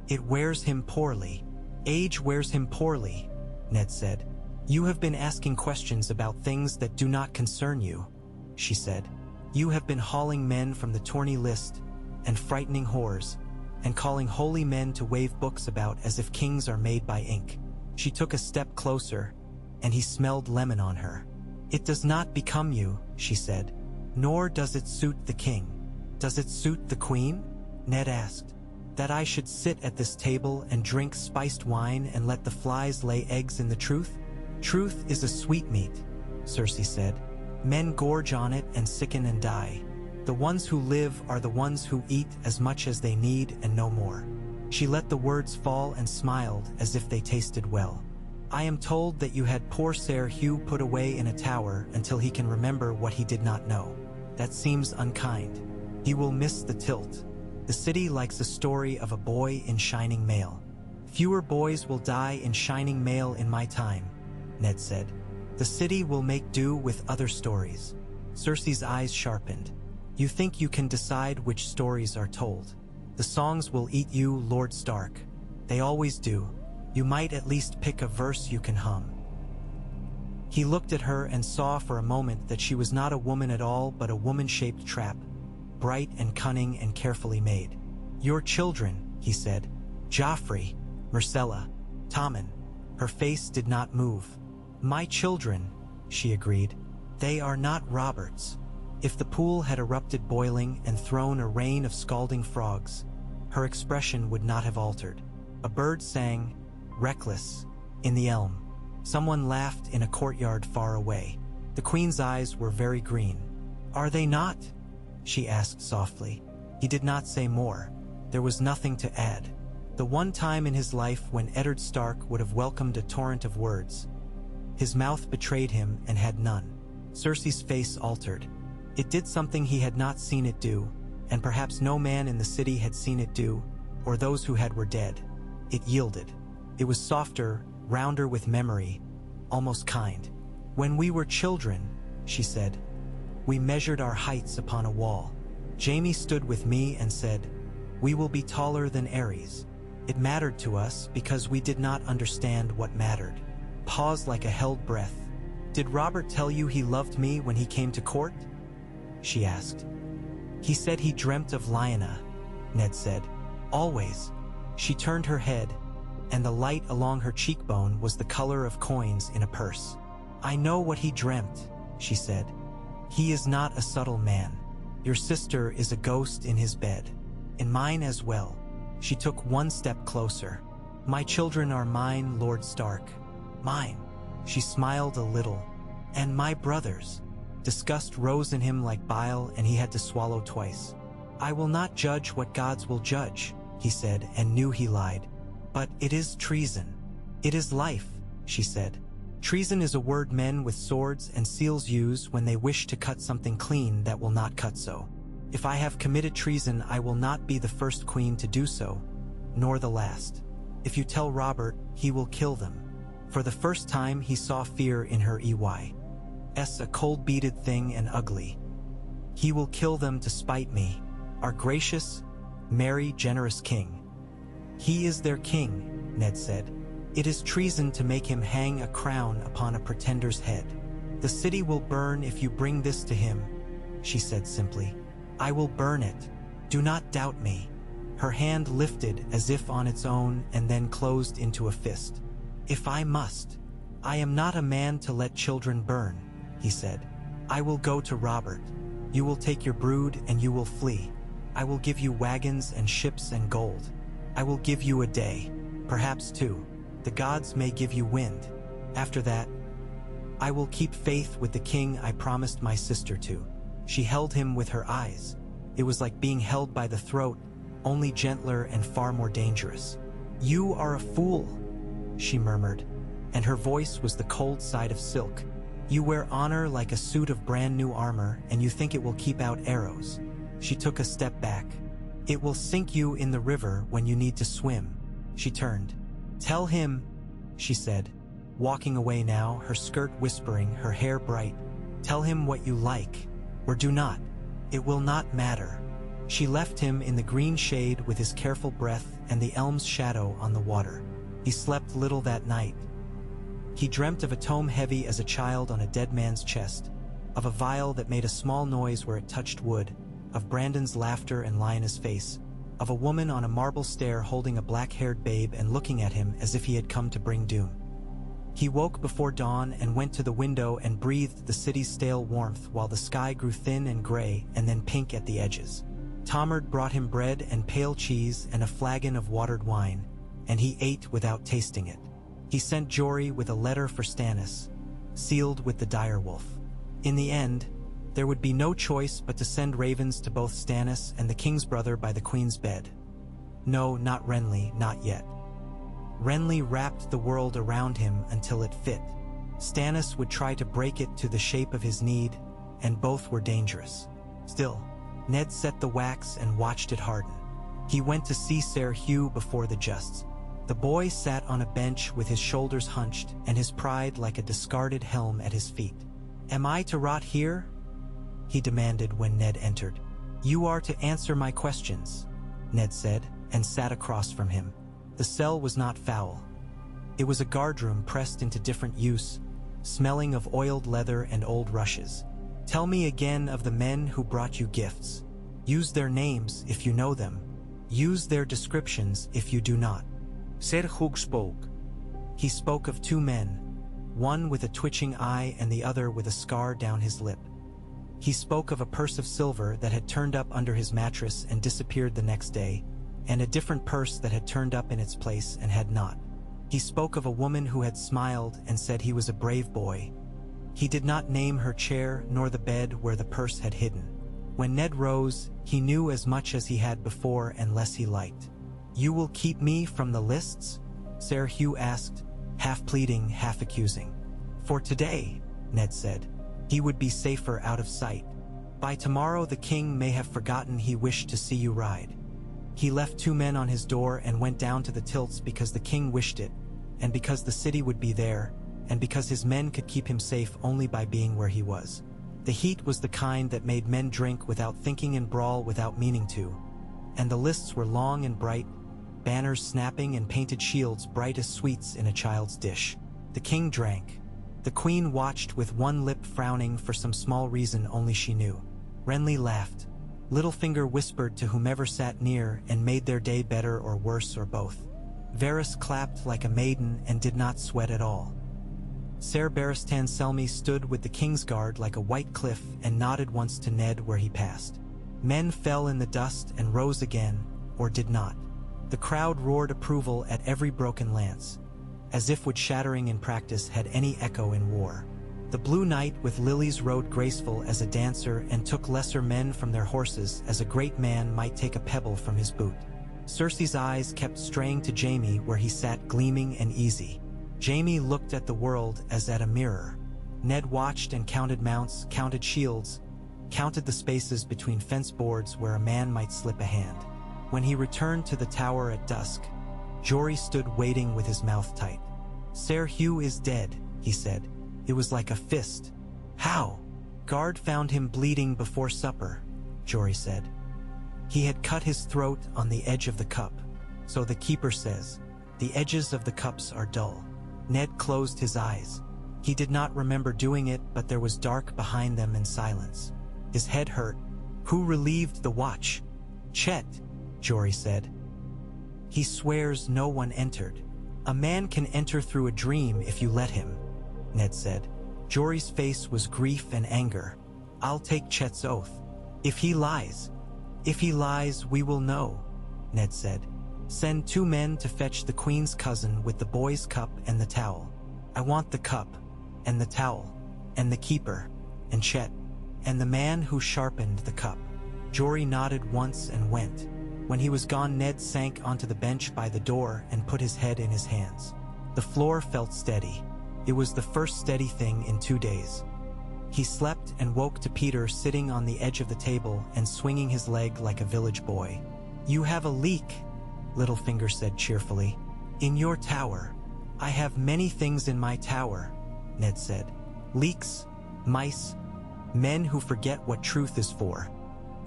It wears him poorly. Age wears him poorly, Ned said. You have been asking questions about things that do not concern you, she said. You have been hauling men from the tourney list and frightening whores, and calling holy men to wave books about as if kings are made by ink. She took a step closer, and he smelled lemon on her. It does not become you, she said, nor does it suit the king. Does it suit the queen? Ned asked. That I should sit at this table and drink spiced wine and let the flies lay eggs in the truth? Truth is a sweetmeat, Cersei said. Men gorge on it and sicken and die. The ones who live are the ones who eat as much as they need and no more. She let the words fall and smiled as if they tasted well. I am told that you had poor Ser Hugh put away in a tower until he can remember what he did not know. That seems unkind. He will miss the tilt. The city likes a story of a boy in shining mail. Fewer boys will die in shining mail in my time, Ned said. The city will make do with other stories. Cersei's eyes sharpened. You think you can decide which stories are told. The songs will eat you, Lord Stark. They always do. You might at least pick a verse you can hum. He looked at her and saw for a moment that she was not a woman at all but a woman-shaped trap, bright and cunning and carefully made. Your children, he said. Joffrey, Myrcella, Tommen. Her face did not move. My children, she agreed. They are not Robert's. If the pool had erupted boiling and thrown a rain of scalding frogs, her expression would not have altered. A bird sang, reckless, in the elm. Someone laughed in a courtyard far away. The queen's eyes were very green. Are they not? She asked softly. He did not say more. There was nothing to add. The one time in his life when Eddard Stark would have welcomed a torrent of words. His mouth betrayed him and had none. Cersei's face altered. It did something he had not seen it do, and perhaps no man in the city had seen it do, or those who had were dead. It yielded. It was softer, rounder with memory, almost kind. When we were children, she said, we measured our heights upon a wall. Jaime stood with me and said, we will be taller than Ares. It mattered to us because we did not understand what mattered. Paused like a held breath. Did Robert tell you he loved me when he came to court? She asked. He said he dreamt of Lyanna, Ned said. Always. She turned her head, and the light along her cheekbone was the color of coins in a purse. I know what he dreamt, she said. He is not a subtle man. Your sister is a ghost in his bed. In mine as well. She took one step closer. My children are mine, Lord Stark. Mine. She smiled a little. And my brothers. Disgust rose in him like bile, and he had to swallow twice. I will not judge what gods will judge, he said, and knew he lied. But it is treason. It is life, she said. Treason is a word men with swords and seals use when they wish to cut something clean that will not cut so. If I have committed treason, I will not be the first queen to do so, nor the last. If you tell Robert, he will kill them. For the first time he saw fear in her a cold-beaded thing and ugly. He will kill them to spite me, our gracious, merry, generous king. He is their king, Ned said. It is treason to make him hang a crown upon a pretender's head. The city will burn if you bring this to him, she said simply. I will burn it. Do not doubt me. Her hand lifted as if on its own and then closed into a fist. If I must. I am not a man to let children burn, he said. I will go to Robert. You will take your brood and you will flee. I will give you wagons and ships and gold. I will give you a day, perhaps two. The gods may give you wind. After that, I will keep faith with the king I promised my sister to. She held him with her eyes. It was like being held by the throat, only gentler and far more dangerous. You are a fool, she murmured, and her voice was the cold side of silk. You wear honor like a suit of brand new armor, and you think it will keep out arrows. She took a step back. It will sink you in the river when you need to swim. She turned. Tell him, she said, walking away now, her skirt whispering, her hair bright. Tell him what you like, or do not. It will not matter. She left him in the green shade with his careful breath and the elm's shadow on the water. He slept little that night. He dreamt of a tome heavy as a child on a dead man's chest, of a vial that made a small noise where it touched wood, of Brandon's laughter and Lionel's face, of a woman on a marble stair holding a black-haired babe and looking at him as if he had come to bring doom. He woke before dawn and went to the window and breathed the city's stale warmth while the sky grew thin and gray and then pink at the edges. Tomard brought him bread and pale cheese and a flagon of watered wine, and he ate without tasting it. He sent Jory with a letter for Stannis, sealed with the direwolf. In the end, there would be no choice but to send ravens to both Stannis and the king's brother by the queen's bed. No, not Renly, not yet. Renly wrapped the world around him until it fit. Stannis would try to break it to the shape of his need, and both were dangerous. Still, Ned set the wax and watched it harden. He went to see Ser Hugh before the justs. The boy sat on a bench with his shoulders hunched and his pride like a discarded helm at his feet. Am I to rot here? He demanded when Ned entered. You are to answer my questions, Ned said, and sat across from him. The cell was not foul. It was a guardroom pressed into different use, smelling of oiled leather and old rushes. Tell me again of the men who brought you gifts. Use their names if you know them. Use their descriptions if you do not. Ser Hugh spoke. He spoke of two men, one with a twitching eye and the other with a scar down his lip. He spoke of a purse of silver that had turned up under his mattress and disappeared the next day, and a different purse that had turned up in its place and had not. He spoke of a woman who had smiled and said he was a brave boy. He did not name her chair nor the bed where the purse had hidden. When Ned rose, he knew as much as he had before and less he liked. You will keep me from the lists? Ser Hugh asked, half pleading, half accusing. For today, Ned said. He would be safer out of sight. By tomorrow the king may have forgotten he wished to see you ride. He left two men on his door and went down to the tilts because the king wished it, and because the city would be there, and because his men could keep him safe only by being where he was. The heat was the kind that made men drink without thinking and brawl without meaning to, and the lists were long and bright, banners snapping and painted shields bright as sweets in a child's dish. The king drank. The queen watched with one lip frowning for some small reason only she knew. Renly laughed. Littlefinger whispered to whomever sat near and made their day better or worse or both. Varys clapped like a maiden and did not sweat at all. Ser Barristan Selmy stood with the king's guard like a white cliff and nodded once to Ned where he passed. Men fell in the dust and rose again, or did not. The crowd roared approval at every broken lance. as if wood shattering in practice had any echo in war. The Blue Knight with lilies rode graceful as a dancer and took lesser men from their horses as a great man might take a pebble from his boot. Cersei's eyes kept straying to Jaime where he sat gleaming and easy. Jaime looked at the world as at a mirror. Ned watched and counted mounts, counted shields, counted the spaces between fence boards where a man might slip a hand. When he returned to the tower at dusk, Jory stood waiting with his mouth tight. "Ser Hugh is dead," he said. It was like a fist. "How?" "Guard found him bleeding before supper," Jory said. "He had cut his throat on the edge of the cup. So the keeper says. The edges of the cups are dull." Ned closed his eyes. He did not remember doing it, but there was dark behind them and silence. His head hurt. "Who relieved the watch?" "Chet," Jory said. "He swears no one entered." "A man can enter through a dream if you let him," Ned said. Jory's face was grief and anger. "I'll take Chet's oath. If he lies, we will know," Ned said. "Send 2 men to fetch the Queen's cousin with the boy's cup and the towel. I want the cup, and the towel, and the keeper, and Chet, and the man who sharpened the cup." Jory nodded once and went. When he was gone, Ned sank onto the bench by the door and put his head in his hands. The floor felt steady. It was the first steady thing in 2 days. He slept and woke to Peter sitting on the edge of the table and swinging his leg like a village boy. "You have a leak," Littlefinger said cheerfully. "In your tower." "I have many things in my tower," Ned said. "Leaks, mice, men who forget what truth is for."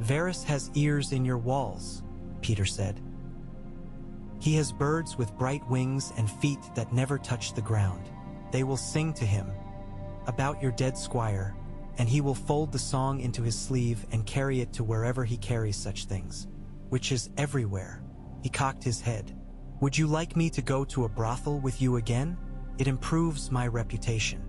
"Varys has ears in your walls," Peter said. "He has birds with bright wings and feet that never touch the ground. They will sing to him about your dead squire, and he will fold the song into his sleeve and carry it to wherever he carries such things, which is everywhere." He cocked his head. "Would you like me to go to a brothel with you again? It improves my reputation."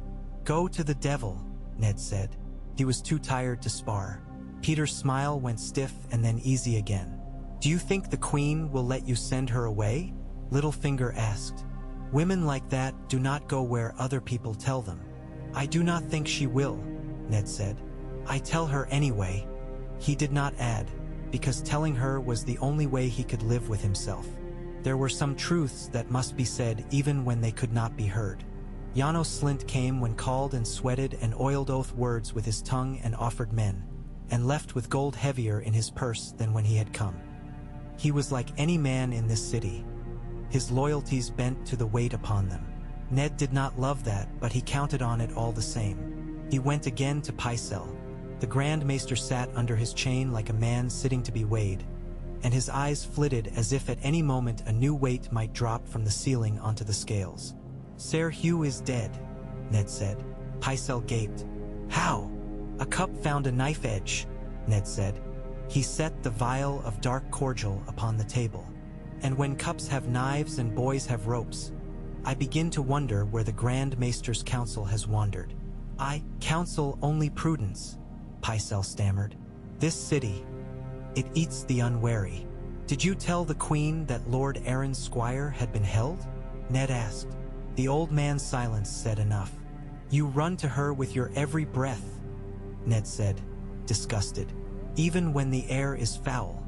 "Go to the devil," Ned said. He was too tired to spar. Peter's smile went stiff and then easy again. "Do you think the Queen will let you send her away?" Littlefinger asked. "Women like that do not go where other people tell them." "I do not think she will," Ned said. "I tell her anyway." He did not add, because telling her was the only way he could live with himself. There were some truths that must be said even when they could not be heard. Janos Slint came when called and sweated and oiled oath words with his tongue and offered men, and left with gold heavier in his purse than when he had come. He was like any man in this city. His loyalties bent to the weight upon them. Ned did not love that, but he counted on it all the same. He went again to Pycelle. The Grand Maester sat under his chain like a man sitting to be weighed, and his eyes flitted as if at any moment a new weight might drop from the ceiling onto the scales. "Ser Hugh is dead," Ned said. Pycelle gaped. "How?" "A cup found a knife edge," Ned said. He set the vial of dark cordial upon the table. "And when cups have knives and boys have ropes, I begin to wonder where the Grand Maester's counsel has wandered." "I counsel only prudence," Pycelle stammered. "This city, it eats the unwary." "Did you tell the Queen that Lord Aaron's squire had been held?" Ned asked. The old man's silence said enough. "You run to her with your every breath," Ned said, disgusted. "Even when the air is foul."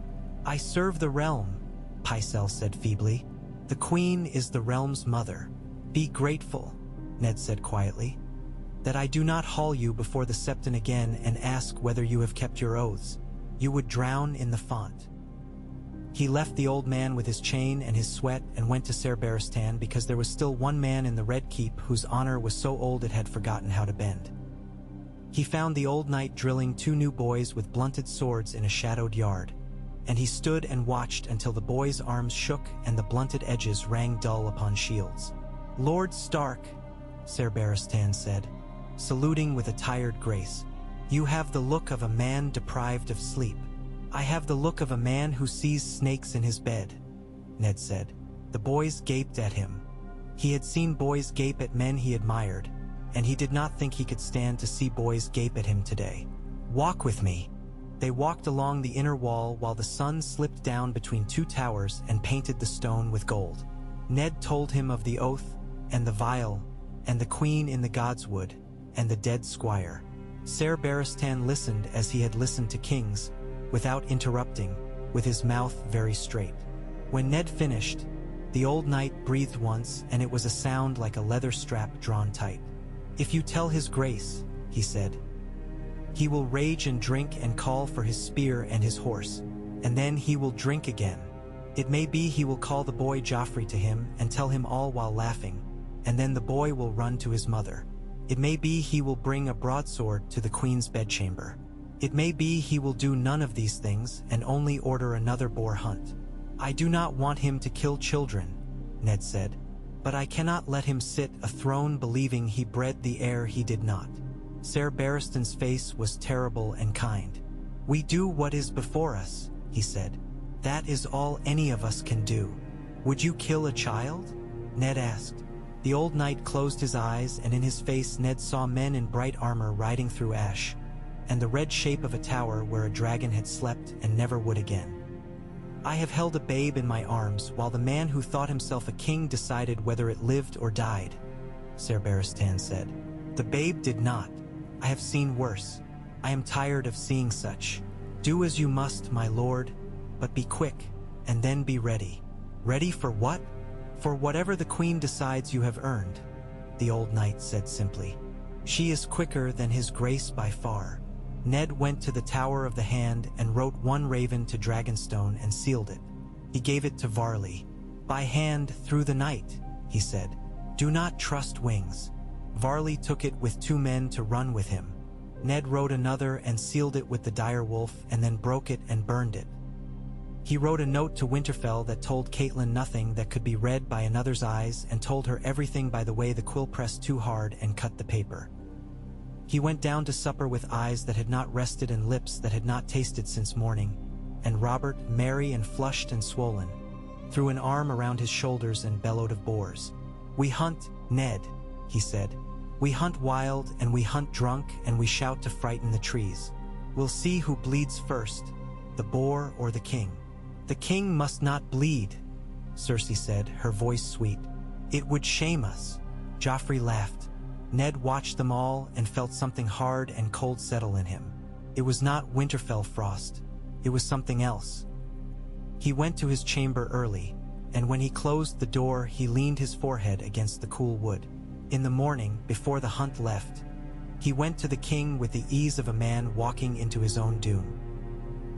"I serve the realm," Pycelle said feebly. "The Queen is the realm's mother." "Be grateful," Ned said quietly, "that I do not haul you before the Septon again and ask whether you have kept your oaths. You would drown in the font." He left the old man with his chain and his sweat and went to Ser Barristan because there was still one man in the Red Keep whose honor was so old it had forgotten how to bend. He found the old knight drilling 2 new boys with blunted swords in a shadowed yard, and he stood and watched until the boys' arms shook and the blunted edges rang dull upon shields. "Lord Stark," Ser Barristan said, saluting with a tired grace, "you have the look of a man deprived of sleep." "I have the look of a man who sees snakes in his bed," Ned said. The boys gaped at him. He had seen boys gape at men he admired, and he did not think he could stand to see boys gape at him today. "Walk with me." They walked along the inner wall while the sun slipped down between 2 towers and painted the stone with gold. Ned told him of the oath, and the vial, and the queen in the godswood, and the dead squire. Ser Barristan listened as he had listened to kings, without interrupting, with his mouth very straight. When Ned finished, the old knight breathed once, and it was a sound like a leather strap drawn tight. "If you tell his grace," he said, "he will rage and drink and call for his spear and his horse, and then he will drink again. It may be he will call the boy Joffrey to him and tell him all while laughing, and then the boy will run to his mother. It may be he will bring a broadsword to the queen's bedchamber. It may be he will do none of these things and only order another boar hunt. I do not want him to kill children," Ned said, "but I cannot let him sit a throne believing he bred the heir he did not." Ser Barristan's face was terrible and kind. "We do what is before us," he said. "That is all any of us can do." "Would you kill a child?" Ned asked. The old knight closed his eyes, and in his face Ned saw men in bright armor riding through ash, and the red shape of a tower where a dragon had slept and never would again. "I have held a babe in my arms while the man who thought himself a king decided whether it lived or died," Ser Barristan said. "The babe did not. I have seen worse. I am tired of seeing such. Do as you must, my lord, but be quick, and then be ready." "Ready for what?" "For whatever the queen decides you have earned," the old knight said simply. "She is quicker than his grace by far." Ned went to the Tower of the Hand and wrote one raven to Dragonstone and sealed it. He gave it to Varley. "By hand through the night," he said. "Do not trust wings." Varley took it with 2 men to run with him. Ned wrote another and sealed it with the dire wolf and then broke it and burned it. He wrote a note to Winterfell that told Catelyn nothing that could be read by another's eyes and told her everything by the way the quill pressed too hard and cut the paper. He went down to supper with eyes that had not rested and lips that had not tasted since morning, and Robert, merry and flushed and swollen, threw an arm around his shoulders and bellowed of boars. "We hunt, Ned," he said. "We hunt wild and we hunt drunk and we shout to frighten the trees. We'll see who bleeds first, the boar or the king." "The king must not bleed," Cersei said, her voice sweet. "It would shame us." Joffrey laughed. Ned watched them all and felt something hard and cold settle in him. It was not Winterfell frost. It was something else. He went to his chamber early, and when he closed the door, he leaned his forehead against the cool wood. In the morning, before the hunt left, he went to the king with the ease of a man walking into his own doom.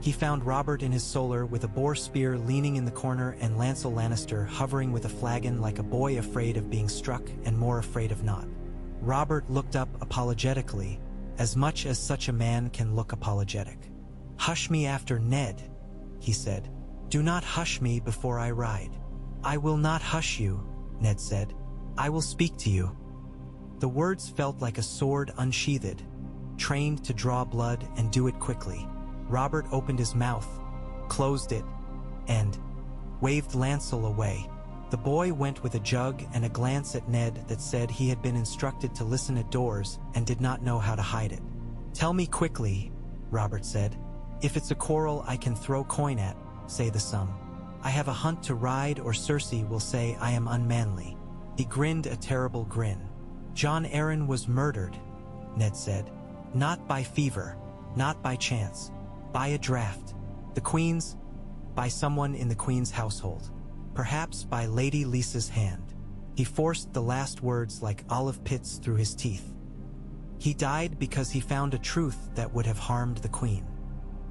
He found Robert in his solar with a boar spear leaning in the corner and Lancel Lannister hovering with a flagon like a boy afraid of being struck and more afraid of not. Robert looked up apologetically, as much as such a man can look apologetic. "Hush me after Ned," he said. "Do not hush me before I ride." "I will not hush you," Ned said. "I will speak to you." The words felt like a sword unsheathed, trained to draw blood and do it quickly. Robert opened his mouth, closed it, and waved Lancel away. The boy went with a jug and a glance at Ned that said he had been instructed to listen at doors and did not know how to hide it. "Tell me quickly," Robert said. "If it's a quarrel I can throw coin at, say the sum. I have a hunt to ride or Cersei will say I am unmanly." He grinned a terrible grin. "Jon Arryn was murdered," Ned said. "Not by fever, not by chance, by a draft. The Queen's, by someone in the Queen's household. Perhaps by Lady Lisa's hand." He forced the last words like olive pits through his teeth. "He died because he found a truth that would have harmed the Queen.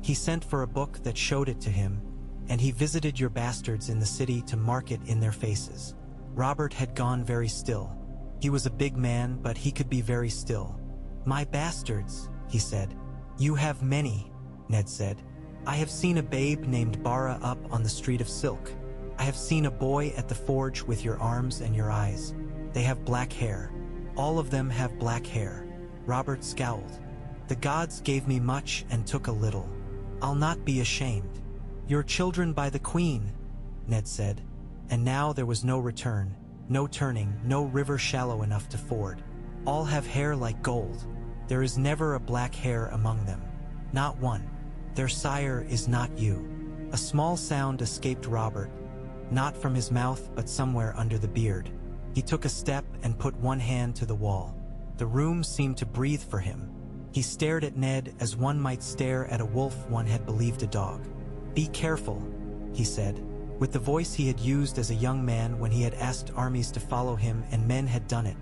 He sent for a book that showed it to him, and he visited your bastards in the city to mark it in their faces." Robert had gone very still. He was a big man, but he could be very still. "My bastards," he said. "You have many," Ned said. "I have seen a babe named Bara up on the Street of Silk. I have seen a boy at the forge with your arms and your eyes. They have black hair. All of them have black hair." Robert scowled. "The gods gave me much and took a little. I'll not be ashamed." "Your children by the Queen," Ned said. And now there was no return, no turning, no river shallow enough to ford. "All have hair like gold. There is never a black hair among them. Not one. Their sire is not you." A small sound escaped Robert, not from his mouth but somewhere under the beard. He took a step and put one hand to the wall. The room seemed to breathe for him. He stared at Ned as one might stare at a wolf one had believed a dog. "Be careful," he said, with the voice he had used as a young man when he had asked armies to follow him and men had done it,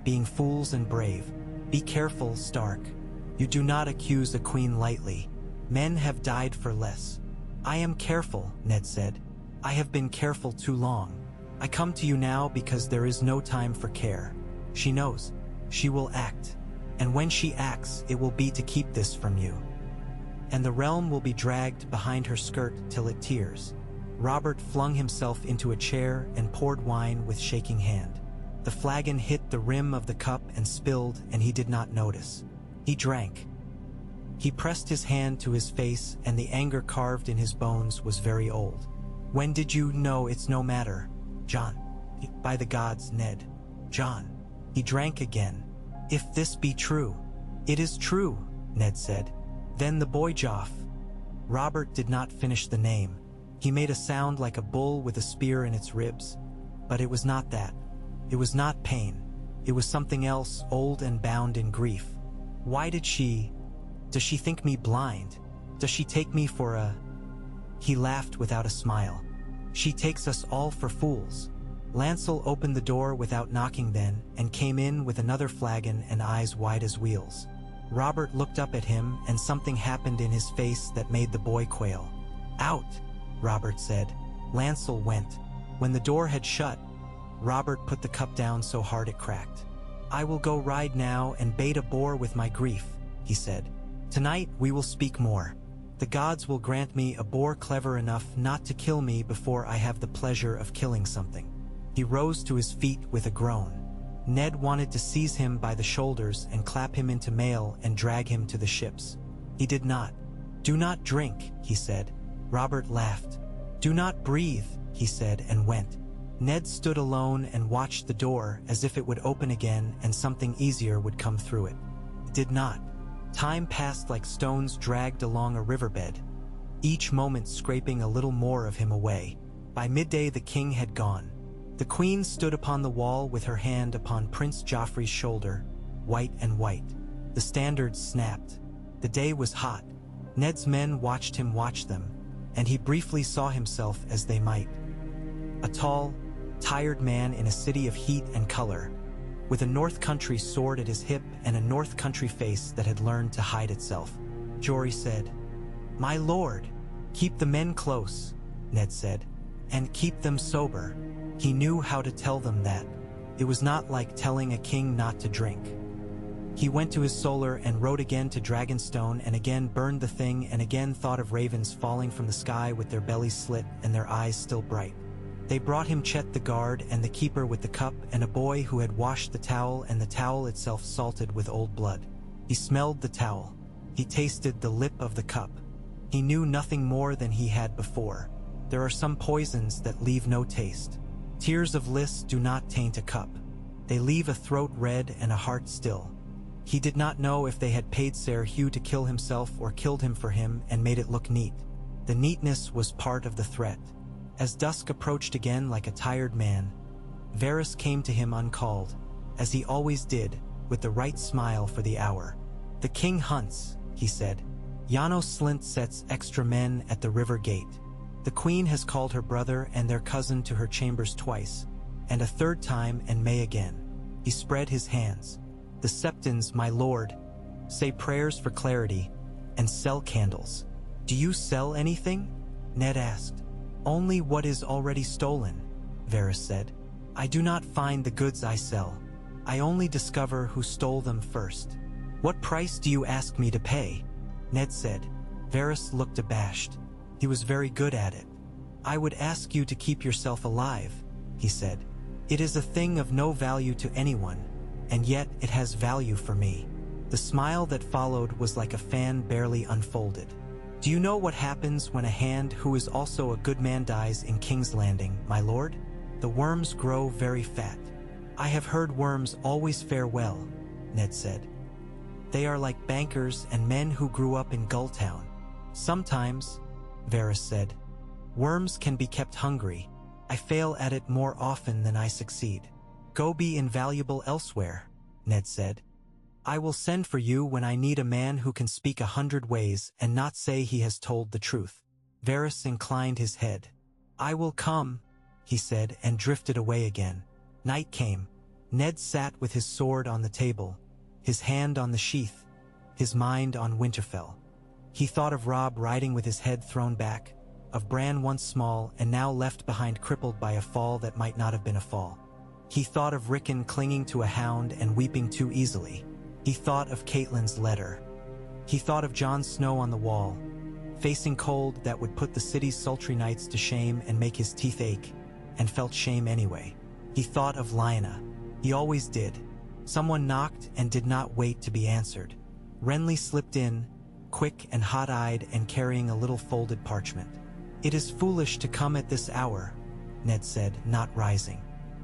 being fools and brave. "Be careful, Stark. You do not accuse a queen lightly. Men have died for less." "I am careful," Ned said. "I have been careful too long. I come to you now because there is no time for care. She knows. She will act. And when she acts, it will be to keep this from you. And the realm will be dragged behind her skirt till it tears." Robert flung himself into a chair and poured wine with shaking hand. The flagon hit the rim of the cup and spilled, and he did not notice. He drank. He pressed his hand to his face, and the anger carved in his bones was very old. "When did you know? It's no matter, John." "By the gods, Ned." "John." He drank again. "If this be true." "It is true," Ned said. "Then the boy Joff." Robert did not finish the name. He made a sound like a bull with a spear in its ribs. But it was not that. It was not pain. It was something else, old and bound in grief. "Why did she? Does she think me blind? Does she take me for a—" He laughed without a smile. "She takes us all for fools." Lancel opened the door without knocking then, and came in with another flagon and eyes wide as wheels. Robert looked up at him, and something happened in his face that made the boy quail. "Out," Robert said. Lancel went. When the door had shut, Robert put the cup down so hard it cracked. "I will go ride now and bait a boar with my grief," he said. "Tonight we will speak more. The gods will grant me a boar clever enough not to kill me before I have the pleasure of killing something." He rose to his feet with a groan. Ned wanted to seize him by the shoulders and clap him into mail and drag him to the ships. He did not. "Do not drink," he said. Robert laughed. "Do not breathe," he said, and went. Ned stood alone and watched the door as if it would open again and something easier would come through it. It did not. Time passed like stones dragged along a riverbed, each moment scraping a little more of him away. By midday the king had gone. The queen stood upon the wall with her hand upon Prince Joffrey's shoulder, white and white. The standards snapped. The day was hot. Ned's men watched him watch them, and he briefly saw himself as they might. A tall, tired man in a city of heat and color, with a North Country sword at his hip and a North Country face that had learned to hide itself. Jory said, "My lord." "Keep the men close," Ned said, "and keep them sober." He knew how to tell them that. It was not like telling a king not to drink. He went to his solar and rode again to Dragonstone and again burned the thing and again thought of ravens falling from the sky with their bellies slit and their eyes still bright. They brought him Chet the guard and the keeper with the cup and a boy who had washed the towel and the towel itself salted with old blood. He smelled the towel. He tasted the lip of the cup. He knew nothing more than he had before. There are some poisons that leave no taste. Tears of Lys do not taint a cup. They leave a throat red and a heart still. He did not know if they had paid Ser Hugh to kill himself or killed him for him and made it look neat. The neatness was part of the threat. As dusk approached again like a tired man, Varys came to him uncalled, as he always did, with the right smile for the hour. "The king hunts," he said. "Janos Slint sets extra men at the river gate. The queen has called her brother and their cousin to her chambers twice, and a third time and may again." He spread his hands. "The Septons, my lord, say prayers for clarity, and sell candles." "Do you sell anything?" Ned asked. "Only what is already stolen," Varys said. "I do not find the goods I sell. I only discover who stole them first." "What price do you ask me to pay?" Ned said. Varys looked abashed. He was very good at it. "I would ask you to keep yourself alive," he said. "It is a thing of no value to anyone, and yet it has value for me." The smile that followed was like a fan barely unfolded. "Do you know what happens when a hand who is also a good man dies in King's Landing, my lord? The worms grow very fat." "I have heard worms always fare well," Ned said. "They are like bankers and men who grew up in Gulltown." "Sometimes," Varys said, "worms can be kept hungry. I fail at it more often than I succeed." Go be invaluable elsewhere, Ned said. I will send for you when I need a man who can speak 100 ways and not say he has told the truth. Varys inclined his head. I will come, he said, and drifted away again. Night came. Ned sat with his sword on the table, his hand on the sheath, his mind on Winterfell. He thought of Robb riding with his head thrown back, of Bran once small and now left behind crippled by a fall that might not have been a fall. He thought of Rickon clinging to a hound and weeping too easily. He thought of Catelyn's letter. He thought of Jon Snow on the wall, facing cold that would put the city's sultry nights to shame and make his teeth ache, and felt shame anyway. He thought of Lyanna. He always did. Someone knocked and did not wait to be answered. Renly slipped in, quick and hot-eyed and carrying a little folded parchment. It is foolish to come at this hour, Ned said, not rising.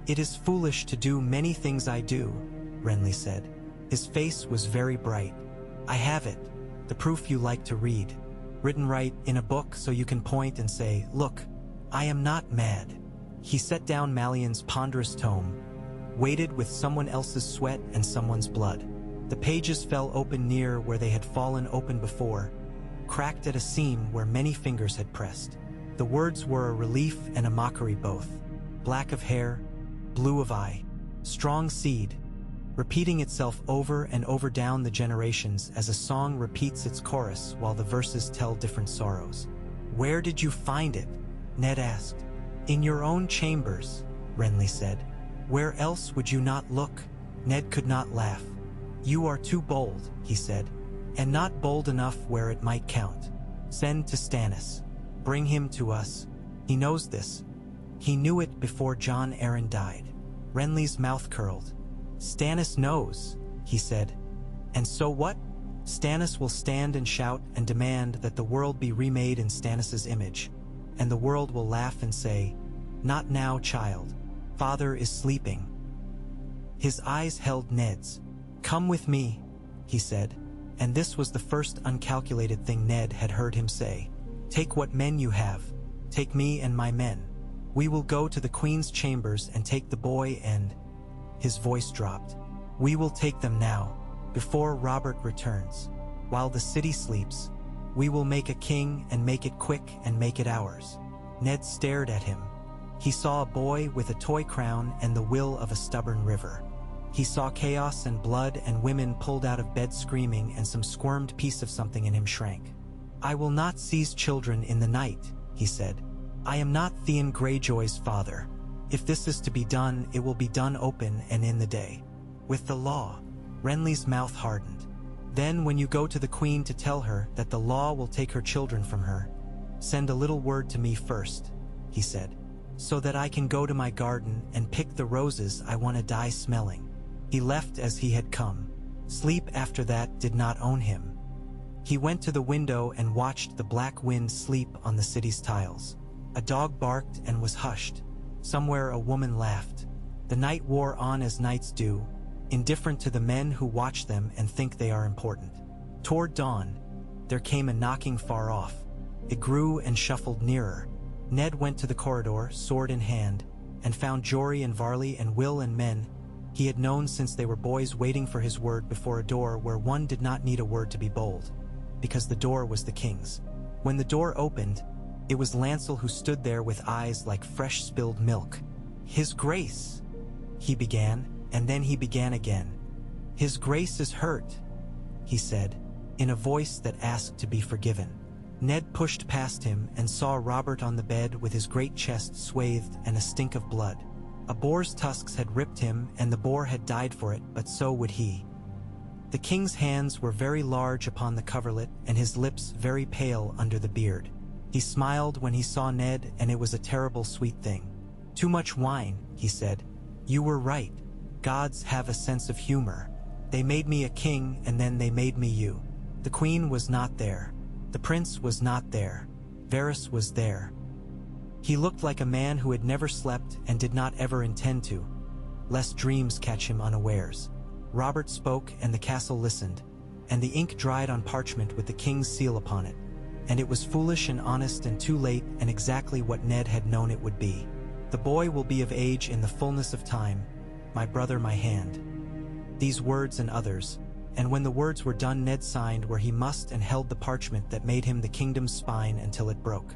It is foolish to do many things I do, Renly said. His face was very bright. I have it, the proof you like to read. Written right in a book so you can point and say, look, I am not mad. He set down Mallion's ponderous tome, weighted with someone else's sweat and someone's blood. The pages fell open near where they had fallen open before, cracked at a seam where many fingers had pressed. The words were a relief and a mockery both. Black of hair, blue of eye, strong seed, repeating itself over and over down the generations as a song repeats its chorus while the verses tell different sorrows. Where did you find it? Ned asked. In your own chambers, Renly said. Where else would you not look? Ned could not laugh. You are too bold, he said, and not bold enough where it might count. Send to Stannis. Bring him to us. He knows this. He knew it before Jon Arryn died. Renly's mouth curled. Stannis knows, he said. And so what? Stannis will stand and shout and demand that the world be remade in Stannis's image. And the world will laugh and say, not now, child. Father is sleeping. His eyes held Ned's. Come with me, he said, and this was the first uncalculated thing Ned had heard him say. Take what men you have. Take me and my men. We will go to the Queen's chambers and take the boy and... His voice dropped. We will take them now, before Robert returns. While the city sleeps, we will make a king and make it quick and make it ours. Ned stared at him. He saw a boy with a toy crown and the will of a stubborn river. He saw chaos and blood and women pulled out of bed screaming, and some squirmed piece of something in him shrank. I will not seize children in the night, he said. I am not Theon Greyjoy's father. If this is to be done, it will be done open and in the day. With the law. Renly's mouth hardened. Then when you go to the Queen to tell her that the law will take her children from her, send a little word to me first, he said, so that I can go to my garden and pick the roses I want to die smelling. He left as he had come. Sleep after that did not own him. He went to the window and watched the black wind sleep on the city's tiles. A dog barked and was hushed. Somewhere a woman laughed. The night wore on as nights do, indifferent to the men who watch them and think they are important. Toward dawn, there came a knocking far off. It grew and shuffled nearer. Ned went to the corridor, sword in hand, and found Jory and Varley and Will and men he had known since they were boys waiting for his word before a door where one did not need a word to be bold, because the door was the king's. When the door opened, it was Lancel who stood there with eyes like fresh spilled milk. His Grace, he began, and then he began again. His Grace is hurt, he said, in a voice that asked to be forgiven. Ned pushed past him and saw Robert on the bed with his great chest swathed and a stink of blood. A boar's tusks had ripped him and the boar had died for it, but so would he. The king's hands were very large upon the coverlet and his lips very pale under the beard. He smiled when he saw Ned, and it was a terrible sweet thing. Too much wine, he said. You were right. Gods have a sense of humor. They made me a king and then they made me you. The queen was not there. The prince was not there. Varys was there. He looked like a man who had never slept and did not ever intend to, lest dreams catch him unawares. Robert spoke and the castle listened, and the ink dried on parchment with the king's seal upon it, and it was foolish and honest and too late and exactly what Ned had known it would be. The boy will be of age in the fullness of time, my brother, my hand." These words and others, and when the words were done, Ned signed where he must and held the parchment that made him the kingdom's spine until it broke.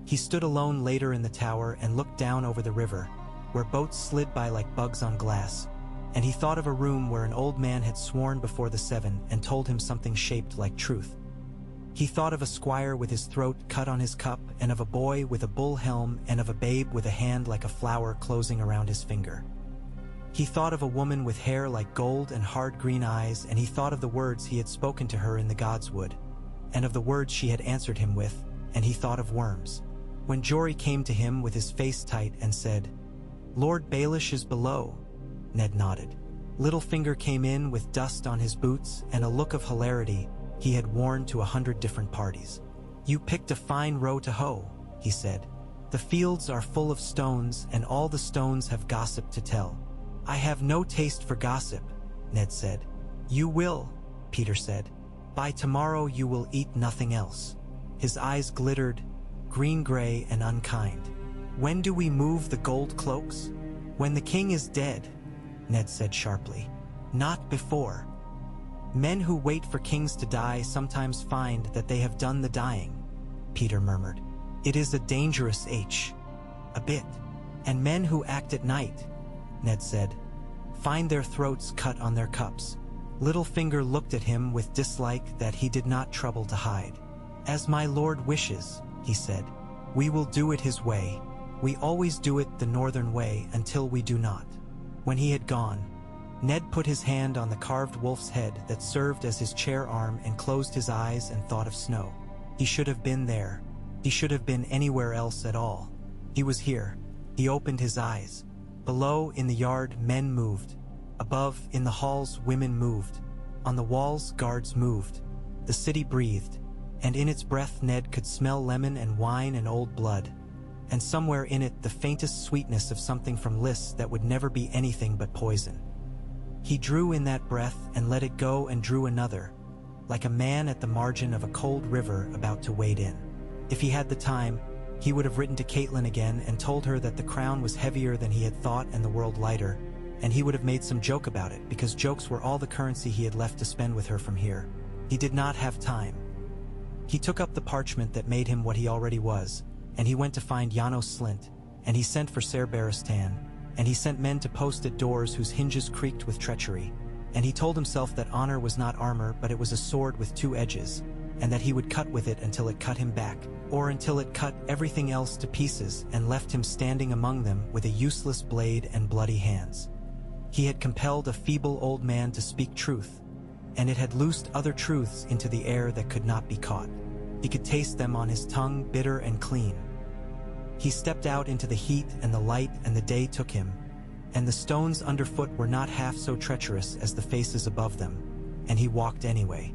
He stood alone later in the tower and looked down over the river, where boats slid by like bugs on glass, and he thought of a room where an old man had sworn before the seven and told him something shaped like truth. He thought of a squire with his throat cut on his cup, and of a boy with a bull helm, and of a babe with a hand like a flower closing around his finger. He thought of a woman with hair like gold and hard green eyes, and he thought of the words he had spoken to her in the God's Wood, and of the words she had answered him with, and he thought of worms. When Jory came to him with his face tight and said, "Lord Baelish is below," Ned nodded. Littlefinger came in with dust on his boots and a look of hilarity he had worn to 100 different parties. "You picked a fine row to hoe," he said. "The fields are full of stones, and all the stones have gossip to tell." "I have no taste for gossip," Ned said. "You will," Peter said. "By tomorrow you will eat nothing else." His eyes glittered, green-gray and unkind. "When do we move the gold cloaks?" "When the king is dead," Ned said sharply. "Not before." "Men who wait for kings to die sometimes find that they have done the dying," Peter murmured. "It is a dangerous H. A bit. And men who act at night," Ned said, "find their throats cut on their cups." Littlefinger looked at him with dislike that he did not trouble to hide. "As my lord wishes," he said. "We will do it his way. We always do it the northern way until we do not." When he had gone, Ned put his hand on the carved wolf's head that served as his chair arm and closed his eyes and thought of snow. He should have been there. He should have been anywhere else at all. He was here. He opened his eyes. Below, in the yard, men moved. Above, in the halls, women moved. On the walls, guards moved. The city breathed, and in its breath Ned could smell lemon and wine and old blood, and somewhere in it the faintest sweetness of something from lists that would never be anything but poison. He drew in that breath and let it go and drew another, like a man at the margin of a cold river about to wade in. If he had the time, he would have written to Caitlin again and told her that the crown was heavier than he had thought and the world lighter, and he would have made some joke about it, because jokes were all the currency he had left to spend with her from here. He did not have time. He took up the parchment that made him what he already was, and he went to find Janos Slint, and he sent for Ser Barristan, and he sent men to post at doors whose hinges creaked with treachery, and he told himself that honor was not armor but it was a sword with two edges, and that he would cut with it until it cut him back, or until it cut everything else to pieces and left him standing among them with a useless blade and bloody hands. He had compelled a feeble old man to speak truth, and it had loosed other truths into the air that could not be caught. He could taste them on his tongue, bitter and clean. He stepped out into the heat and the light, and the day took him, and the stones underfoot were not half so treacherous as the faces above them, and he walked anyway.